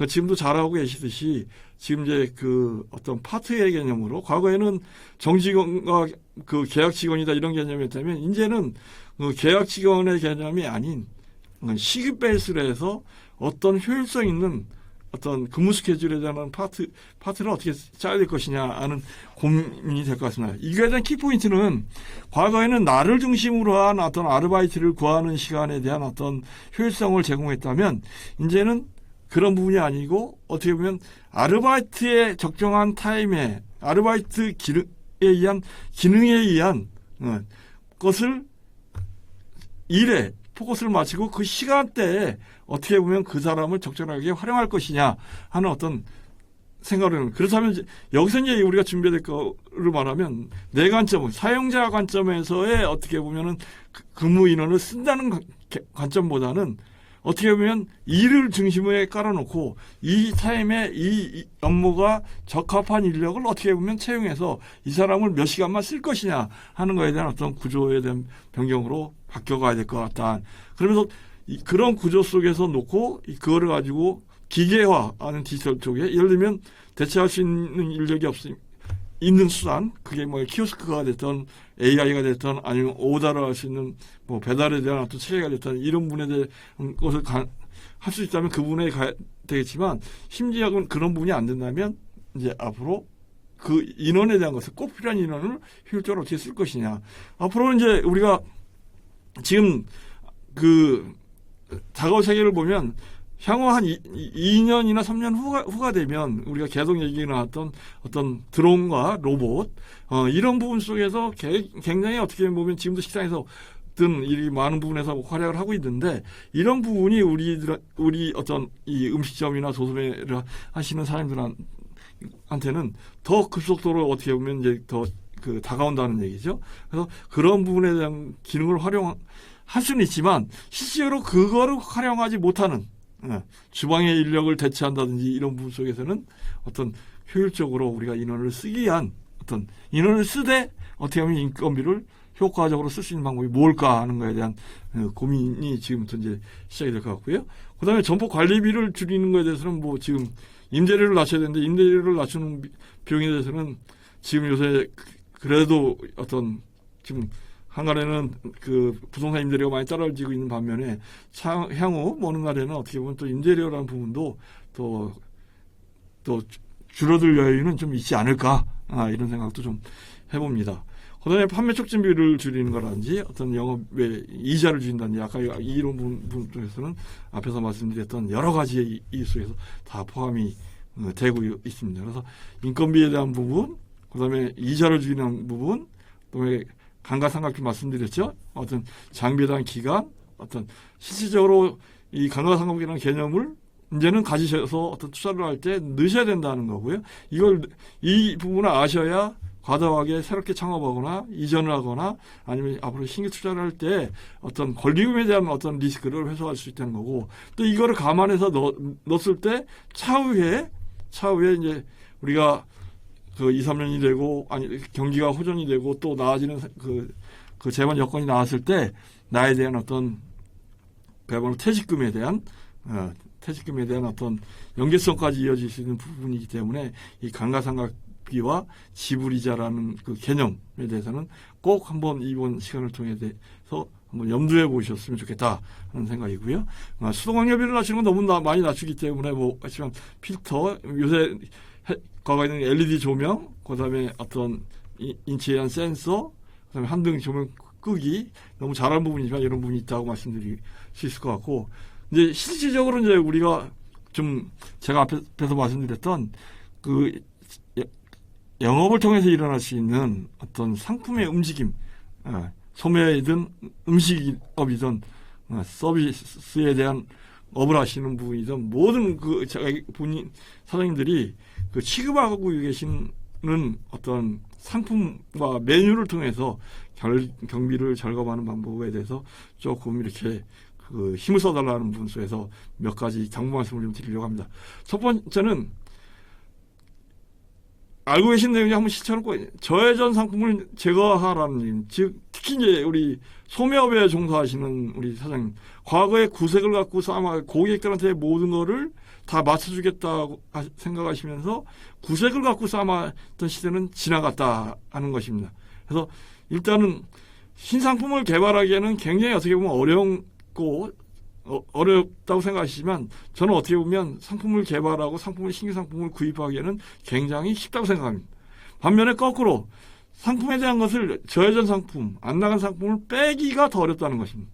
지금도 잘하고 계시듯이 지금 이제 그 어떤 파트의 개념으로, 과거에는 정직원과 그 계약 직원이다 이런 개념이었다면, 이제는 그 계약 직원의 개념이 아닌 시급 베이스로 해서 어떤 효율성 있는 어떤 근무 스케줄에 대한 파트를 어떻게 짜야 될 것이냐 하는 고민이 될 것 같습니다. 이거에 대한 키포인트는, 과거에는 나를 중심으로 한 어떤 아르바이트를 구하는 시간에 대한 어떤 효율성을 제공했다면, 이제는 그런 부분이 아니고 어떻게 보면 아르바이트에 적정한 타임에 아르바이트 기능에 의한 것을 일에 포커스를 맞추고 그 시간대에 어떻게 보면 그 사람을 적절하게 활용할 것이냐 하는 어떤 생각을. 그렇다면 여기서 이제 우리가 준비해야 될 거를 말하면, 내 관점, 사용자 관점에서의 어떻게 보면은 근무 인원을 쓴다는 관점보다는 어떻게 보면 일을 중심에 깔아놓고 이 타임에 이 업무가 적합한 인력을 어떻게 보면 채용해서 이 사람을 몇 시간만 쓸 것이냐 하는 거에 대한 어떤 구조에 대한 변경으로 바뀌어가야 될 것 같다. 그러면서 그런 구조 속에서 놓고 그거를 가지고 기계화하는 디지털 쪽에, 예를 들면 대체할 수 있는 인력이 있는 수단, 그게 뭐 키오스크가 됐던 AI가 됐던 아니면 오더를 할 수 있는 뭐 배달에 대한 어떤 체계가 됐던 이런 부분에 대한 것을 할 수 있다면 그 부분에 가야 되겠지만, 심지어는 그런 부분이 안 된다면 이제 앞으로 그 인원에 대한 것을, 꼭 필요한 인원을 효율적으로 어떻게 쓸 것이냐. 앞으로 이제 우리가 지금 그 다가올 세계를 보면, 향후 한 2년이나 3년 후가 되면 우리가 계속 얘기 나왔던 어떤 드론과 로봇, 이런 부분 속에서 굉장히 어떻게 보면 지금도 시장에서 일이 많은 부분에서 활약을 하고 있는데, 이런 부분이 우리 어떤 이 음식점이나 소소매를 하시는 사람들한테는 더 급속도로 어떻게 보면 이제 더 다가온다는 얘기죠. 그래서 그런 부분에 대한 기능을 활용할 수는 있지만, 실제로 그거를 활용하지 못하는 주방의 인력을 대체한다든지 이런 부분 속에서는 어떤 효율적으로 우리가 인원을 쓰기 위한, 어떤 인원을 쓰되 어떻게 하면 인건비를 효과적으로 쓸 수 있는 방법이 뭘까 하는 거에 대한 고민이 지금부터 이제 시작이 될 것 같고요. 그 다음에 점포 관리비를 줄이는 거에 대해서는 뭐 지금 임대료를 낮춰야 되는데, 임대료를 낮추는 비용에 대해서는 지금 요새 그래도 어떤 지금 한간에는 그 부동산 임대료가 많이 떨어지고 있는 반면에, 향후 어느 날에는 어떻게 보면 또 임대료라는 부분도 또 줄어들 여유는 좀 있지 않을까, 이런 생각도 좀 해봅니다. 그다음에 판매 촉진비를 줄이는 거라든지 어떤 영업의 이자를 줄인다든지, 아까 이런 부분 중에서는 앞에서 말씀드렸던 여러 가지의 이 속에서 다 포함이 되고 있습니다. 그래서 인건비에 대한 부분, 그다음에 이자를 줄이는 부분, 그다음에 감가상각비 말씀드렸죠. 어떤 장비에 대한 기간, 어떤 실질적으로 이 감가상각비라는 개념을 이제는 가지셔서 어떤 투자를 할 때 넣으셔야 된다는 거고요. 이 부분을 아셔야 과도하게 새롭게 창업하거나 이전을 하거나 아니면 앞으로 신규 투자를 할 때 어떤 권리금에 대한 어떤 리스크를 해소할 수 있다는 거고, 또 이거를 감안해서 넣었을 때 차후에 이제 우리가 그 2, 3년이 되고, 경기가 호전이 되고 또 나아지는 그 재원 여건이 나왔을 때 나에 대한 어떤 그야말로 퇴직금에 대한 어떤 연계성까지 이어질 수 있는 부분이기 때문에, 이 감가상각비와 지불이자라는 그 개념에 대해서는 꼭 한번 이번 시간을 통해서 한번 염두해 보셨으면 좋겠다 하는 생각이고요. 수동광열비를 낮추는 건 너무 많이 낮추기 때문에 하지만 필터, 요새 과거에 있는 LED 조명, 그다음에 어떤 인체에 의한 센서, 그다음에 한등 조명 끄기 너무 잘한 부분이지만 이런 부분이 있다고 말씀드릴 수 있을 것 같고, 이제 실질적으로 이제 우리가 좀 제가 앞에서 말씀드렸던 그 영업을 통해서 일어날 수 있는 어떤 상품의 움직임, 소매이든 음식업이든 서비스에 대한 업을 하시는 부분이든 모든 그 본인 사장님들이 그 취급하고 계시는 어떤 상품과 메뉴를 통해서 경비를 절감하는 방법에 대해서 조금 이렇게 그 힘을 써달라는 부분 속에서 몇 가지 당부 말씀을 좀 드리려고 합니다. 첫 번째는 알고 계신 내용이 한번 실천하고 저해전 상품을 제거하라는, 즉 특히 이제 우리 소매업에 종사하시는 우리 사장님, 과거에 구색을 갖고 고객들한테 모든 거를 다 맞춰주겠다고 생각하시면서 구색을 갖고 쌓아왔던 시대는 지나갔다 하는 것입니다. 그래서 일단은 신상품을 개발하기에는 굉장히 어떻게 보면 어렵다고 생각하시지만 저는 어떻게 보면 상품을 개발하고 신규 상품을 구입하기에는 굉장히 쉽다고 생각합니다. 반면에 거꾸로 상품에 대한 것을 저해전 상품, 안 나간 상품을 빼기가 더 어렵다는 것입니다.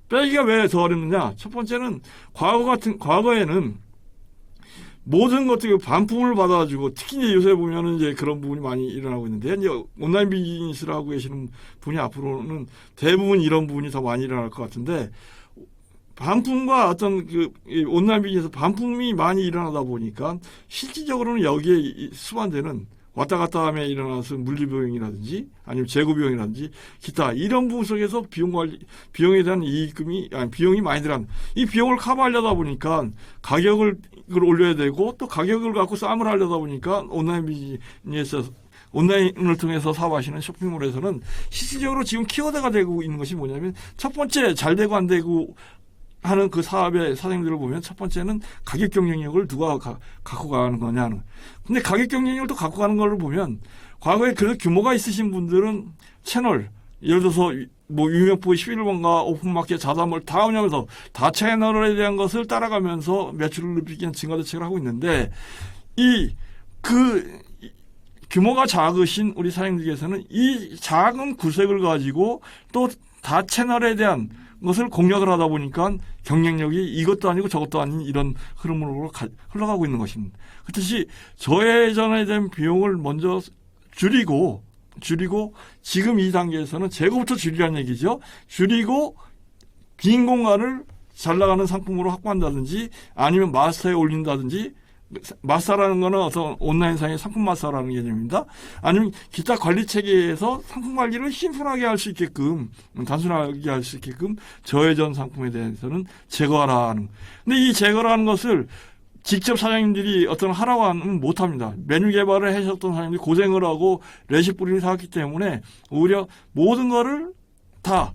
빼기가 왜 더 어렵느냐? 첫 번째는 과거에는 모든 것들이 반품을 받아가지고, 특히 이제 요새 보면은 이제 그런 부분이 많이 일어나고 있는데, 이제 온라인 비즈니스를 하고 계시는 분이 앞으로는 대부분 이런 부분이 더 많이 일어날 것 같은데, 반품과 어떤 온라인 비즈니스 반품이 많이 일어나다 보니까 실질적으로는 여기에 수반되는 왔다 갔다 하며 일어나서 물리비용이라든지 아니면 재고비용이라든지 기타 이런 부분 속에서 비용에 대한 비용이 많이 들어간, 이 비용을 커버하려다 보니까 가격을 올려야 되고, 또 가격을 갖고 싸움을 하려다 보니까 온라인을 통해서 사업하시는 쇼핑몰에서는 실질적으로 지금 키워드가 되고 있는 것이 뭐냐면, 첫 번째 잘 되고 안 되고 하는 그 사업의 사장님들을 보면 첫 번째는 가격 경쟁력을 누가 갖고 가는 거냐는. 근데 가격 경쟁력을 또 갖고 가는 걸 보면, 과거에 그래도 규모가 있으신 분들은 채널, 예를 들어서 유명포 11번가 오픈마켓 자담을 다 운영해서 다 채널에 대한 것을 따라가면서 매출을 높이기 위한 증가 대책을 하고 있는데, 규모가 작으신 우리 사장님들께서는 이 작은 구색을 가지고 또 다 채널에 대한 것을 공략을 하다 보니까 경쟁력이 이것도 아니고 저것도 아닌 이런 흐름으로 흘러가고 있는 것입니다. 그렇듯이 저해전에 대한 비용을 먼저 줄이고 지금 이 단계에서는 재고부터 줄이라는 얘기죠. 줄이고 빈 공간을 잘 나가는 상품으로 확보한다든지 아니면 마스터에 올린다든지, 마스터라는 거는 어떤 온라인상의 상품 마스터라는 개념입니다. 아니면 기타 관리 체계에서 상품 관리를 심플하게 할 수 있게끔, 단순하게 할 수 있게끔 저해전 상품에 대해서는 제거하라는. 근데 이 제거라는 것을 직접 사장님들이 하라고 하면 못합니다. 메뉴 개발을 하셨던 사장님들이 고생을 하고 레시피를 사왔기 때문에 오히려 모든 거를 다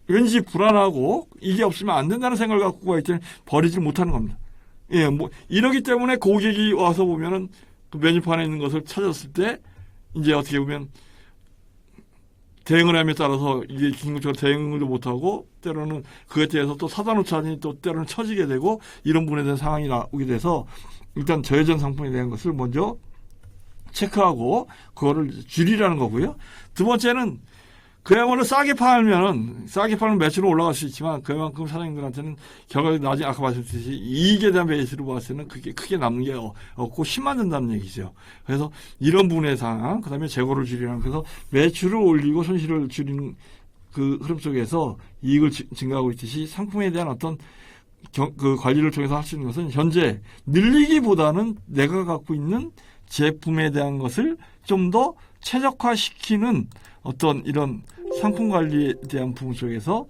왠지 불안하고 이게 없으면 안 된다는 생각을 갖고 가 있더니 버리지 못하는 겁니다. 예, 이러기 때문에 고객이 와서 보면은 그 메뉴판에 있는 것을 찾았을 때 이제 어떻게 보면 대응을 함에 따라서 이게 긴급적으로 대응도 못하고 때로는 그에 대해서 또 사다 놓자니 또 때로는 처지게 되고 이런 부분에 대한 상황이 나오게 돼서 일단 저해전 상품에 대한 것을 먼저 체크하고 그거를 줄이라는 거고요. 두 번째는 그야말로 싸게 팔면 매출은 올라갈 수 있지만 그만큼 사장님들한테는 결과가 나중에 아까 말씀드렸듯이 이익에 대한 베이스로 봤을 때는 그게 크게 남는 게 없고 심만 된다는 얘기죠. 그래서 이런 부분의 상황, 그 다음에 재고를 줄이라는, 그래서 매출을 올리고 손실을 줄이는 그 흐름 속에서 이익을 증가하고 있듯이 상품에 대한 어떤 그 관리를 통해서 할 수 있는 것은 현재 늘리기보다는 내가 갖고 있는 제품에 대한 것을 좀 더 최적화시키는 어떤 이런 상품 관리에 대한 부분 속에서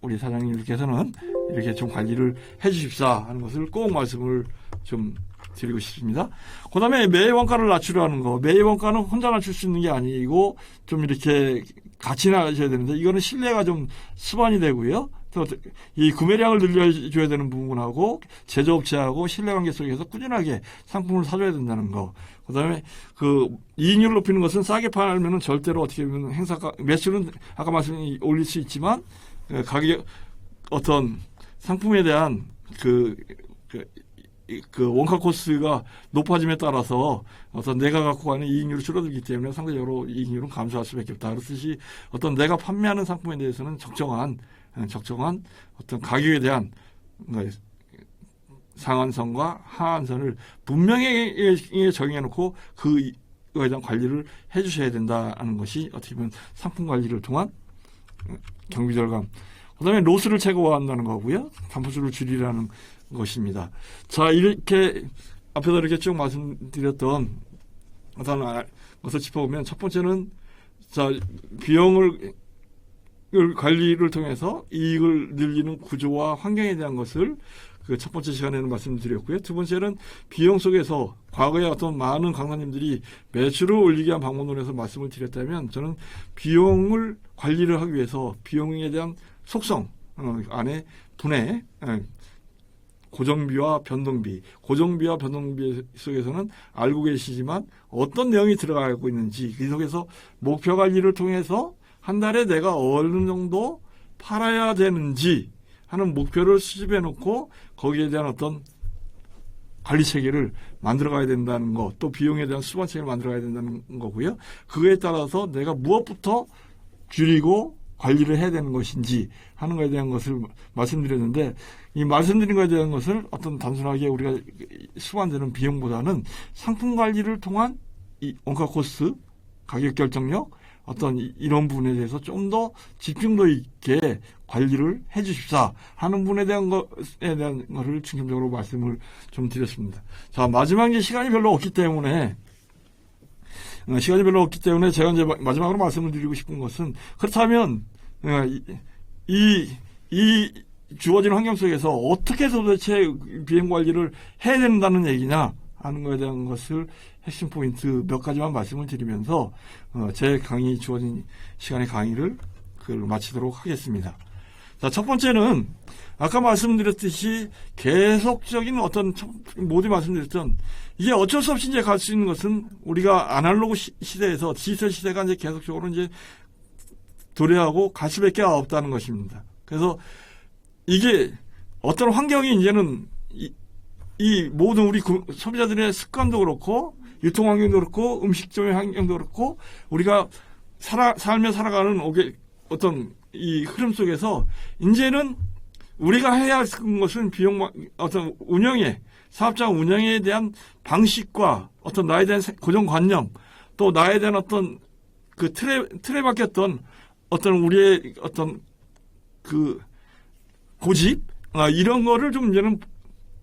우리 사장님께서는 이렇게 좀 관리를 해 주십사 하는 것을 꼭 말씀을 좀 드리고 싶습니다. 그 다음에 매입 원가를 낮추라는 거. 매입 원가는 혼자 낮출 수 있는 게 아니고 좀 이렇게 같이 나가셔야 되는데, 이거는 신뢰가 좀 수반이 되고요. 또 이 구매량을 늘려줘야 되는 부분하고 제조업체하고 신뢰관계 속에서 꾸준하게 상품을 사줘야 된다는 거. 그 다음에 이익률을 높이는 것은 싸게 팔면은 절대로 어떻게 보면 매출은 아까 말씀이 올릴 수 있지만 가격 어떤 상품에 대한 그 원가 코스가 높아짐에 따라서 어떤 내가 갖고 가는 이익률이 줄어들기 때문에 상대적으로 이익률은 감소할 수밖에 없다. 그렇듯이 어떤 내가 판매하는 상품에 대해서는 적정한 어떤 가격에 대한 상한선과 하한선을 분명히 정해놓고 그거에 대한 관리를 해주셔야 된다는 것이 어떻게 보면 상품 관리를 통한 경비 절감. 그다음에 로스를 최고화한다는 거고요. 담보수를 줄이라는 것입니다. 자, 이렇게 앞에서 이렇게 쭉 말씀드렸던 어떤 것을 짚어보면 첫 번째는 자, 비용을 관리를 통해서 이익을 늘리는 구조와 환경에 대한 것을 그 첫 번째 시간에는 말씀드렸고요. 두 번째는 비용 속에서 과거에 어떤 많은 강사님들이 매출을 올리기 위한 방법론에서 말씀을 드렸다면 저는 비용을 관리를 하기 위해서 비용에 대한 속성 안에 분해 고정비와 변동비 속에서는 알고 계시지만 어떤 내용이 들어가고 있는지 그 속에서 목표 관리를 통해서 한 달에 내가 어느 정도 팔아야 되는지 하는 목표를 수집해 놓고 거기에 대한 어떤 관리 체계를 만들어 가야 된다는 거, 또 비용에 대한 수반 체계를 만들어 가야 된다는 거고요. 그거에 따라서 내가 무엇부터 줄이고 관리를 해야 되는 것인지 하는 것에 대한 것을 말씀드렸는데 이 말씀드린 것에 대한 것을 어떤 단순하게 우리가 수반되는 비용보다는 상품 관리를 통한 이 원가 코스, 가격 결정력 어떤 이런 부분에 대해서 좀 더 집중도 있게 관리를 해 주십사 하는 부분에 대한 것을 중점적으로 말씀을 좀 드렸습니다. 자, 마지막에 시간이 별로 없기 때문에 제가 이제 마지막으로 말씀을 드리고 싶은 것은 그렇다면 이 주어진 환경 속에서 어떻게 해서 도대체 비용 관리를 해야 된다는 얘기냐 하는 것에 대한 것을 핵심 포인트 몇 가지만 말씀을 드리면서 제 강의 주어진 시간의 강의를 마치도록 하겠습니다. 자, 첫 번째는 아까 말씀드렸듯이 계속적인 어떤 모두 말씀드렸던 이게 어쩔 수 없이 이제 갈 수 있는 것은 우리가 아날로그 시대에서 디지털 시대가 이제 계속적으로 이제 도래하고 갈 수밖에 없다는 것입니다. 그래서 이게 어떤 환경이 이제는 이 모든 우리 소비자들의 습관도 그렇고 유통 환경도 그렇고 음식점의 환경도 그렇고 우리가 살며 살아가는 어떤 이 흐름 속에서 이제는 우리가 해야 할 것은 어떤 사업장 운영에 대한 방식과 어떤 나에 대한 고정관념 또 나에 대한 어떤 그 틀에 박혔던 어떤 우리의 어떤 그 고집 이런 거를 좀 이제는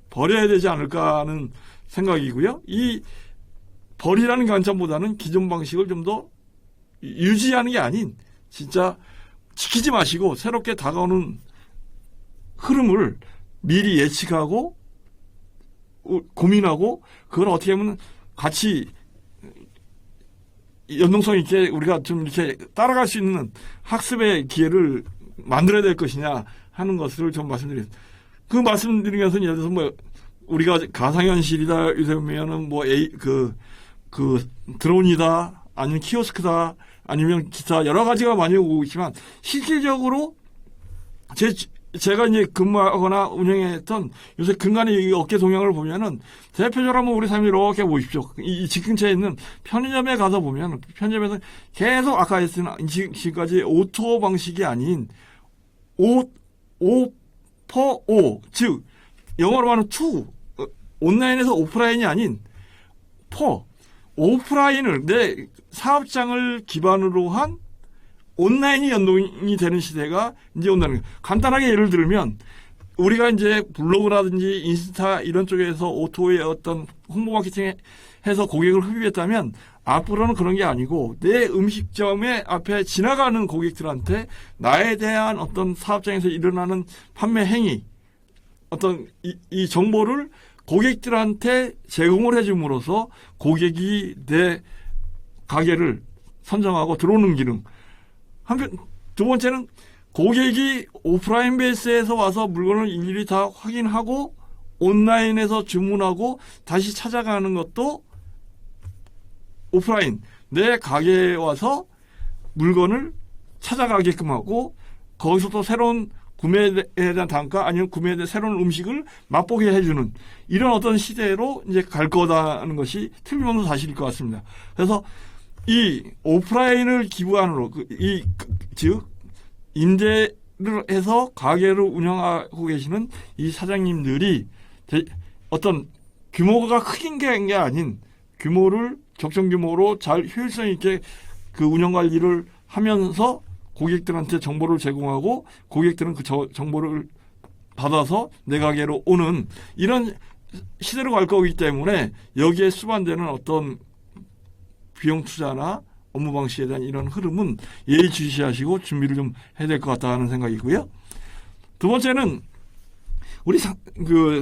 버려야 되지 않을까 하는 생각이고요. 이 버리라는 관점보다는 기존 방식을 좀 더 유지하는 게 아닌 진짜 지키지 마시고 새롭게 다가오는 흐름을 미리 예측하고 고민하고 그걸 어떻게 하면 같이 연동성 있게 우리가 좀 이렇게 따라갈 수 있는 학습의 기회를 만들어야 될 것이냐 하는 것을 좀 말씀드리겠습니다. 그 말씀드리면서 예를 들어서 뭐 우리가 가상현실이다 요새 보면은 뭐 드론이다 아니면 키오스크다 아니면 기타 여러 가지가 많이 오고 있지만 실질적으로 제가 이제 근무하거나 운영했던 요새 근간의 업계 동향을 보면은 대표적으로 한번 우리 삶이 이렇게 보십시오. 이 집 근처에 있는 편의점에 가서 보면 편의점에서 계속 아까 했으나 지금까지 오토 방식이 아닌 즉 영어로 말하는 온라인에서 오프라인이 아닌 오프라인을 내 사업장을 기반으로 한 온라인이 연동이 되는 시대가 이제 온다는 거예요. 간단하게 예를 들면 우리가 이제 블로그라든지 인스타 이런 쪽에서 오토의 어떤 홍보 마케팅 해서 고객을 흡입했다면 앞으로는 그런 게 아니고 내 음식점의 앞에 지나가는 고객들한테 나에 대한 어떤 사업장에서 일어나는 판매 행위 어떤 이 정보를 고객들한테 제공을 해줌으로써 고객이 내 가게를 선정하고 들어오는 기능. 한편 두 번째는 고객이 오프라인 베이스에서 와서 물건을 일일이 다 확인하고 온라인에서 주문하고 다시 찾아가는 것도 오프라인 내 가게에 와서 물건을 찾아가게끔 하고 거기서 또 새로운 구매에 대한 단가 아니면 구매에 대한 새로운 음식을 맛보게 해주는 이런 어떤 시대로 이제 갈 거다는 것이 틀림없는 사실일 것 같습니다. 그래서 이 오프라인을 기반으로 즉 임대를 해서 가게를 운영하고 계시는 이 사장님들이 어떤 규모가 큰 게 아닌 규모를 적정 규모로 잘 효율성 있게 그 운영 관리를 하면서 고객들한테 정보를 제공하고 고객들은 그 정보를 받아서 내 가게로 오는 이런 시대로 갈 거기 때문에 여기에 수반되는 어떤 비용 투자나 업무 방식에 대한 이런 흐름은 예의주시하시고 준비를 좀 해야 될 것 같다는 생각이고요. 두 번째는 우리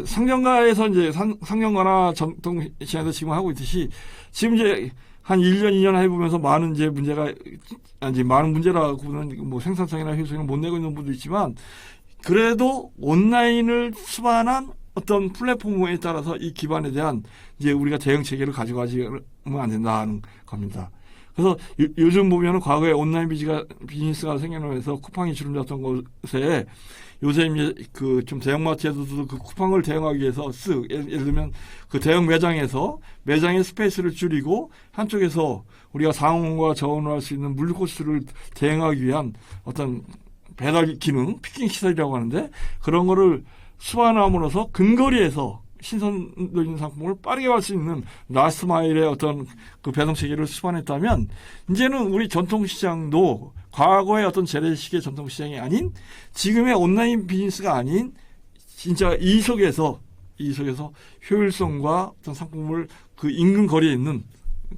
상점가에서 이제 상점가나 전통시장에서 지금 하고 있듯이 지금 이제 한 1년, 2년 해보면서 많은 이제 문제가, 많은 문제라고는 뭐 생산성이나 효율성을 못 내고 있는 분도 있지만 그래도 온라인을 수반한 어떤 플랫폼에 따라서 이 기반에 대한 이제 우리가 대응 체계를 가져가지면 안 된다는 겁니다. 그래서 요즘 보면은 과거에 온라인 비즈니스가 생겨나면서 쿠팡이 주름잡던 곳에 요새 이제 좀 대형마트에서도 그 쿠팡을 대응하기 위해서 예를 들면 그 대형 매장에서 매장의 스페이스를 줄이고 한쪽에서 우리가 상온과 저온을 할 수 있는 물류 코스를 대응하기 위한 어떤 배달 기능, 피킹 시설이라고 하는데 그런 거를 수반함으로써 근거리에서 신선도있는 상품을 빠르게 갈 수 있는 라스트 마일의 어떤 그 배송 체계를 수반했다면 이제는 우리 전통시장도 과거의 어떤 재래식의 전통시장이 아닌 지금의 온라인 비즈니스가 아닌 진짜 이 속에서 효율성과 어떤 상품을 그 인근 거리에 있는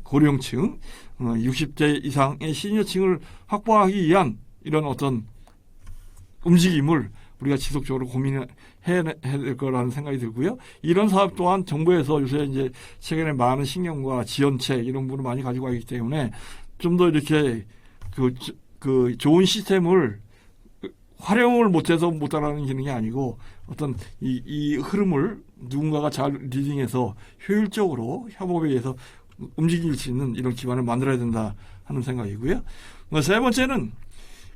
고령층, 60대 이상의 시니어층을 확보하기 위한 이런 어떤 움직임을 우리가 지속적으로 고민해야 될 거라는 생각이 들고요. 이런 사업 또한 정부에서 요새 이제 최근에 많은 신경과 지원책 이런 부분을 많이 가지고 있기 때문에 좀 더 이렇게 그 좋은 시스템을 활용을 못해서 못 따라가는 기능이 아니고 어떤 이 흐름을 누군가가 잘 리딩해서 효율적으로 협업에 의해서 움직일 수 있는 이런 기반을 만들어야 된다 하는 생각이고요. 세 번째는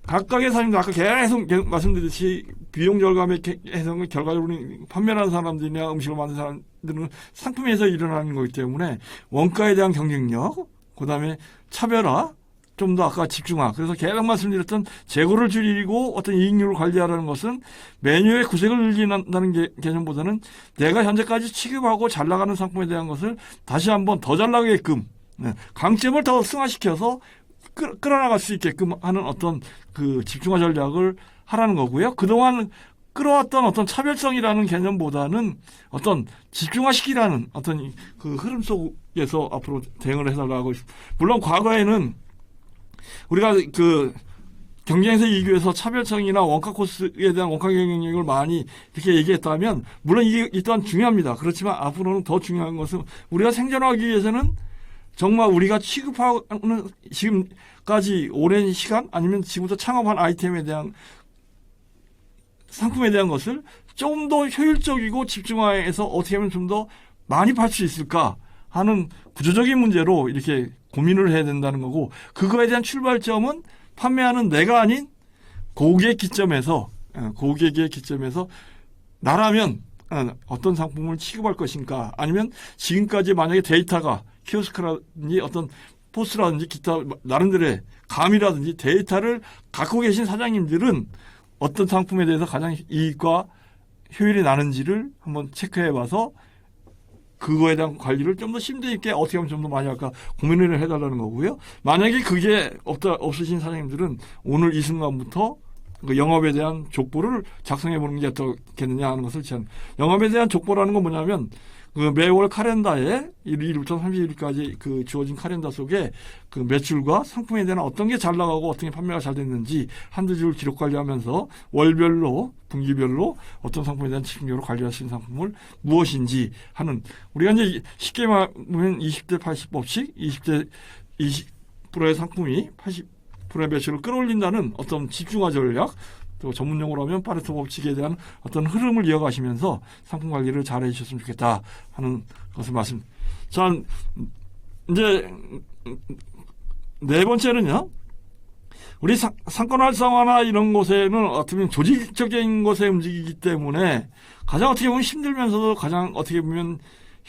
각각의 사람들 아까 계속 말씀드렸듯이 비용 절감의 해석은 결과적으로 판매하는 사람들이나 음식을 만드는 사람들은 상품에서 일어나는 거기 때문에 원가에 대한 경쟁력, 그다음에 차별화, 좀 더 아까 집중화. 그래서 계속 말씀드렸던 재고를 줄이고 어떤 이익률을 관리하라는 것은 메뉴의 구색을 늘린다는 개념보다는 내가 현재까지 취급하고 잘 나가는 상품에 대한 것을 다시 한번 더 잘 나가게끔 강점을 더 승화시켜서 끌어나갈 수 있게끔 하는 어떤 그 집중화 전략을 하라는 거고요. 그동안 끌어왔던 어떤 차별성이라는 개념보다는 어떤 집중화시키라는 어떤 그 흐름 속에서 앞으로 대응을 해달라고. 물론 과거에는 우리가 그 경쟁에서 이기기 위해서 차별성이나 원가 코스에 대한 원가 경쟁력을 많이 이렇게 얘기했다면 물론 이게 또한 중요합니다. 그렇지만 앞으로는 더 중요한 것은 우리가 생존하기 위해서는 정말 우리가 취급하는 지금까지 오랜 시간 아니면 지금부터 창업한 아이템에 대한 상품에 대한 것을 좀 더 효율적이고 집중화해서 어떻게 하면 좀 더 많이 팔 수 있을까 하는 구조적인 문제로 이렇게 고민을 해야 된다는 거고 그거에 대한 출발점은 판매하는 내가 아닌 고객의 기점에서 나라면 어떤 상품을 취급할 것인가 아니면 지금까지 만약에 데이터가 키오스크라든지 어떤 포스라든지 기타 나름대로의 감이라든지 데이터를 갖고 계신 사장님들은 어떤 상품에 대해서 가장 이익과 효율이 나는지를 한번 체크해봐서 그거에 대한 관리를 좀 더 심도 있게 어떻게 하면 좀 더 많이 할까 고민을 해달라는 거고요. 만약에 그게 없으신 사장님들은 오늘 이 순간부터 그 영업에 대한 족보를 작성해보는 게 어떻겠느냐 하는 것을 영업에 대한 족보라는 건 뭐냐면 그 매월 카렌다에 1일부터 30일까지 그 주어진 카렌다 속에 그 매출과 상품에 대한 어떤 게 잘 나가고 어떤 게 판매가 잘 됐는지 한두 줄 기록 관리하면서 월별로 분기별로 어떤 상품에 대한 집중적으로 관리할 수 있는 상품을 무엇인지 하는 우리가 이제 쉽게 말하면 20대 80 법칙 20대 20%의 상품이 80%의 매출을 끌어올린다는 어떤 집중화 전략 또 전문용어로 하면 파레토 법칙에 대한 어떤 흐름을 이어가시면서 상품 관리를 잘 해주셨으면 좋겠다 하는 것을 말씀. 자, 이제 네 번째는요. 우리 상권 활성화나 이런 곳에는 어떻게 보면 조직적인 것에 움직이기 때문에 가장 어떻게 보면 힘들면서도 가장 어떻게 보면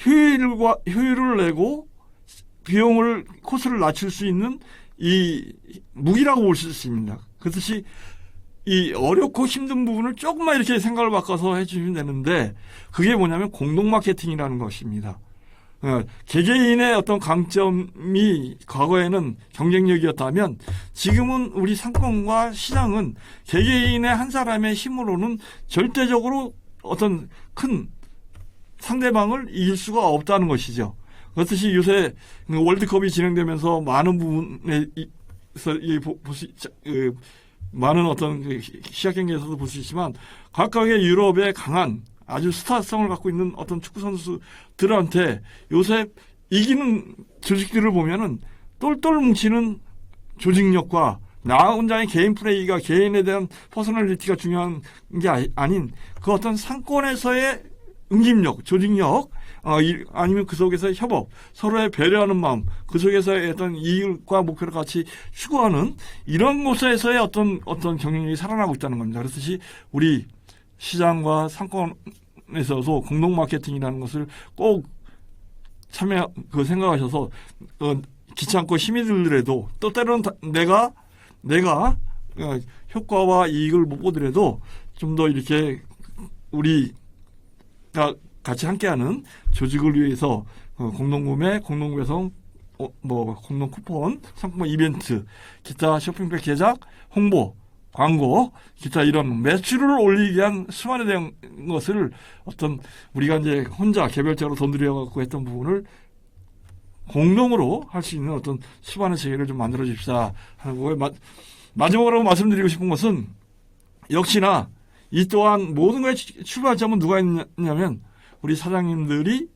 효율을 내고 비용을 코스를 낮출 수 있는 이 무기라고 볼 수 있습니다. 그렇듯이 이 어렵고 힘든 부분을 조금만 이렇게 생각을 바꿔서 해주시면 되는데 그게 뭐냐면 공동 마케팅이라는 것입니다. 개개인의 어떤 강점이 과거에는 경쟁력이었다면 지금은 우리 상권과 시장은 개개인의 한 사람의 힘으로는 절대적으로 어떤 큰 상대방을 이길 수가 없다는 것이죠. 그렇듯이 요새 월드컵이 진행되면서 많은 부분에서 많은 어떤 시합 경기에서도 볼 수 있지만 각각의 유럽의 강한 아주 스타성을 갖고 있는 어떤 축구 선수들한테 요새 이기는 조직들을 보면은 똘똘 뭉치는 조직력과 나 혼자의 개인 플레이가 개인에 대한 퍼스널리티가 중요한 게 아닌 그 어떤 상권에서의 응집력, 조직력, 아니면 그 속에서의 협업, 서로의 배려하는 마음, 그 속에서의 어떤 이익과 목표를 같이 추구하는 이런 곳에서의 어떤 경쟁력이 살아나고 있다는 겁니다. 그렇듯이 우리 시장과 상권에서도 공동 마케팅이라는 것을 꼭 생각하셔서 귀찮고 힘이 들더라도 또 때로는 내가 효과와 이익을 못 보더라도 좀 더 이렇게 우리가 같이 함께하는 조직을 위해서 공동구매, 공동배송, 공동 쿠폰, 상품 이벤트, 기타 쇼핑백 제작, 홍보, 광고, 기타 이런 매출을 올리기 위한 수만에 대한 것을 어떤 우리가 이제 혼자 개별적으로 돈 들여갖고 했던 부분을 공동으로 할 수 있는 어떤 수반의 체계를 좀 만들어 줍시다 하는 거고요. 마지막으로 말씀드리고 싶은 것은 역시나 이 또한 모든 것의 출발점은 누가 있냐면 우리 사장님들이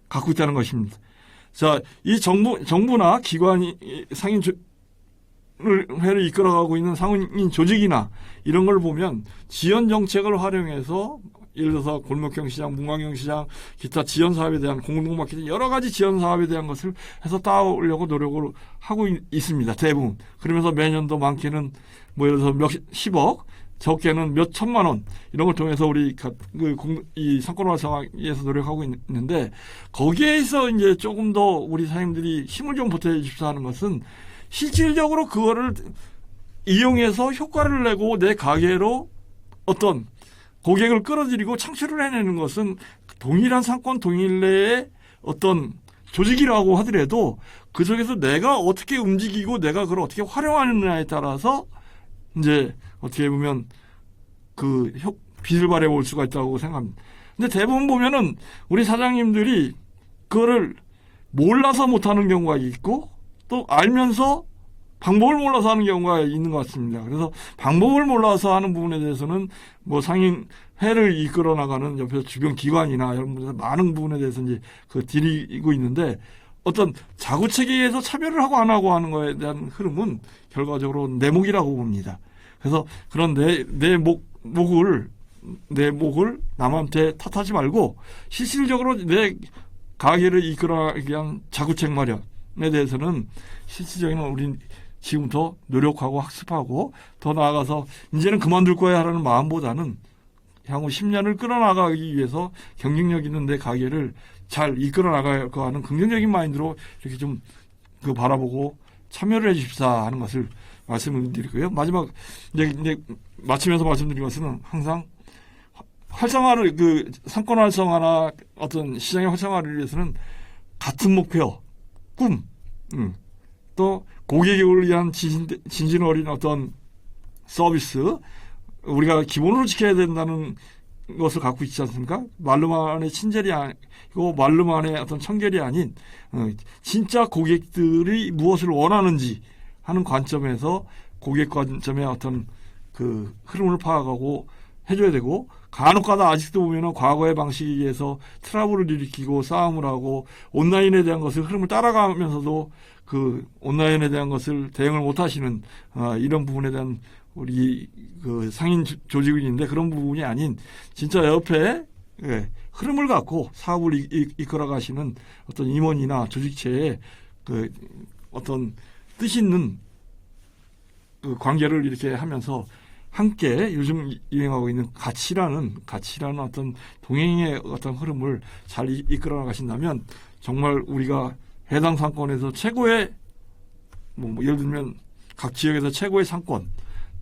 갖고 있다는 것입니다. 자, 이 정부나 기관이 상인회를 이끌어가고 있는 상인 조직이나 이런 걸 보면 지연 정책을 활용해서 예를 들어서 골목형 시장, 문광형 시장, 기타 지연 사업에 대한 공동 마케팅 여러 가지 지연 사업에 대한 것을 해서 따오려고 노력을 하고 있습니다. 대부분. 그러면서 매년도 많게는 예를 들어서 몇십억, 적게는 몇 천만 원 이런 걸 통해서 우리 이 상권 활성화에서 노력하고 있는데 거기에서 이제 조금 더 우리 사장님들이 힘을 좀 보태주십사 하는 것은 실질적으로 그거를 이용해서 효과를 내고 내 가게로 어떤 고객을 끌어들이고 창출을 해내는 것은 동일한 상권 동일 내의 어떤 조직이라고 하더라도 그 속에서 내가 어떻게 움직이고 내가 그걸 어떻게 활용하느냐에 따라서 이제 어떻게 보면 빛을 발해 볼 수가 있다고 생각합니다. 근데 대부분 보면은 우리 사장님들이 그거를 몰라서 못하는 경우가 있고 또 알면서 방법을 몰라서 하는 경우가 있는 것 같습니다. 그래서 방법을 몰라서 하는 부분에 대해서는 상인회를 이끌어 나가는 옆에서 주변 기관이나 이런 분들 많은 부분에 대해서 이제 드리고 있는데 어떤 자구 체계에서 차별을 하고 안 하고 하는 거에 대한 흐름은 결과적으로 내목이라고 봅니다. 그래서 그런 내 목을 남한테 탓하지 말고 실질적으로 내 가게를 이끌어가기 위한 자구책 마련에 대해서는 실질적인 우리 지금부터 노력하고 학습하고 더 나아가서 이제는 그만둘 거야 하는 마음보다는 향후 10년을 끌어나가기 위해서 경쟁력 있는 내 가게를 잘 이끌어 나가고 하는 긍정적인 마인드로 이렇게 좀 바라보고 참여를 해 주십사 하는 것을 말씀을 드리고요. 마지막 이제 마치면서 말씀드린 것은 항상 활성화를 상권 활성화나 어떤 시장의 활성화를 위해서는 같은 목표, 꿈, 또 고객을 위한 진진 어린 어떤 서비스 우리가 기본으로 지켜야 된다는 것을 갖고 있지 않습니까? 말로만의 친절이 아니고 말로만의 어떤 청결이 아닌 진짜 고객들이 무엇을 원하는지 하는 관점에서 고객 관점의 어떤 흐름을 파악하고 해줘야 되고 간혹가다 아직도 보면은 과거의 방식에 의해서 트러블을 일으키고 싸움을 하고 온라인에 대한 것을 흐름을 따라가면서도 온라인에 대한 것을 대응을 못하시는 이런 부분에 대한 우리 상인 조직이 있는데 그런 부분이 아닌 진짜 옆에 흐름을 갖고 사업을 이끌어 가시는 어떤 임원이나 조직체의 어떤 뜻 있는 그 관계를 이렇게 하면서 함께 요즘 유행하고 있는 가치라는 어떤 동행의 어떤 흐름을 잘 이끌어 나가신다면 정말 우리가 해당 상권에서 최고의 뭐 예를 들면 각 지역에서 최고의 상권,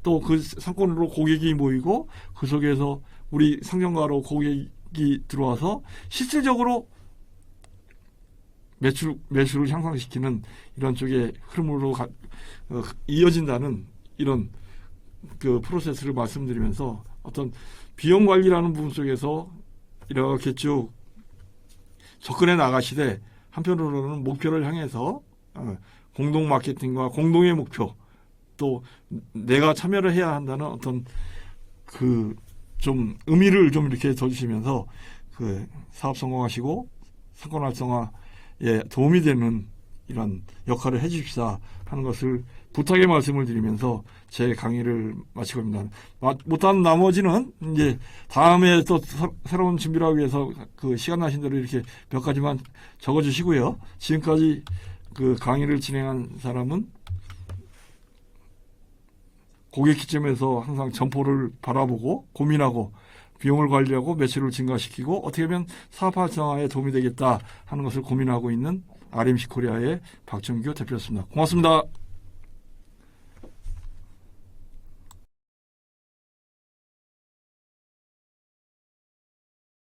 또 그 상권으로 고객이 모이고 그 속에서 우리 상점가로 고객이 들어와서 실질적으로 매출을 향상시키는 이런 쪽의 흐름으로 이어진다는 이런 그 프로세스를 말씀드리면서 어떤 비용 관리라는 부분 속에서 이렇게 쭉 접근해 나가시되 한편으로는 목표를 향해서 공동 마케팅과 공동의 목표 또 내가 참여를 해야 한다는 어떤 그 좀 의미를 좀 이렇게 둬주시면서 그 사업 성공하시고 상권 활성화에 도움이 되는 이런 역할을 해주십사 하는 것을 부탁의 말씀을 드리면서 제 강의를 마치고 있습니다. 못한 나머지는 이제 다음에 또 새로운 준비를 하기 위해서 그 시간 나신 대로 이렇게 몇 가지만 적어주시고요. 지금까지 그 강의를 진행한 사람은 고객 기점에서 항상 점포를 바라보고 고민하고 비용을 관리하고 매출을 증가시키고 어떻게 하면 사업 활성화에 도움이 되겠다 하는 것을 고민하고 있는 RMC 코리아의 박정규 대표였습니다. 고맙습니다.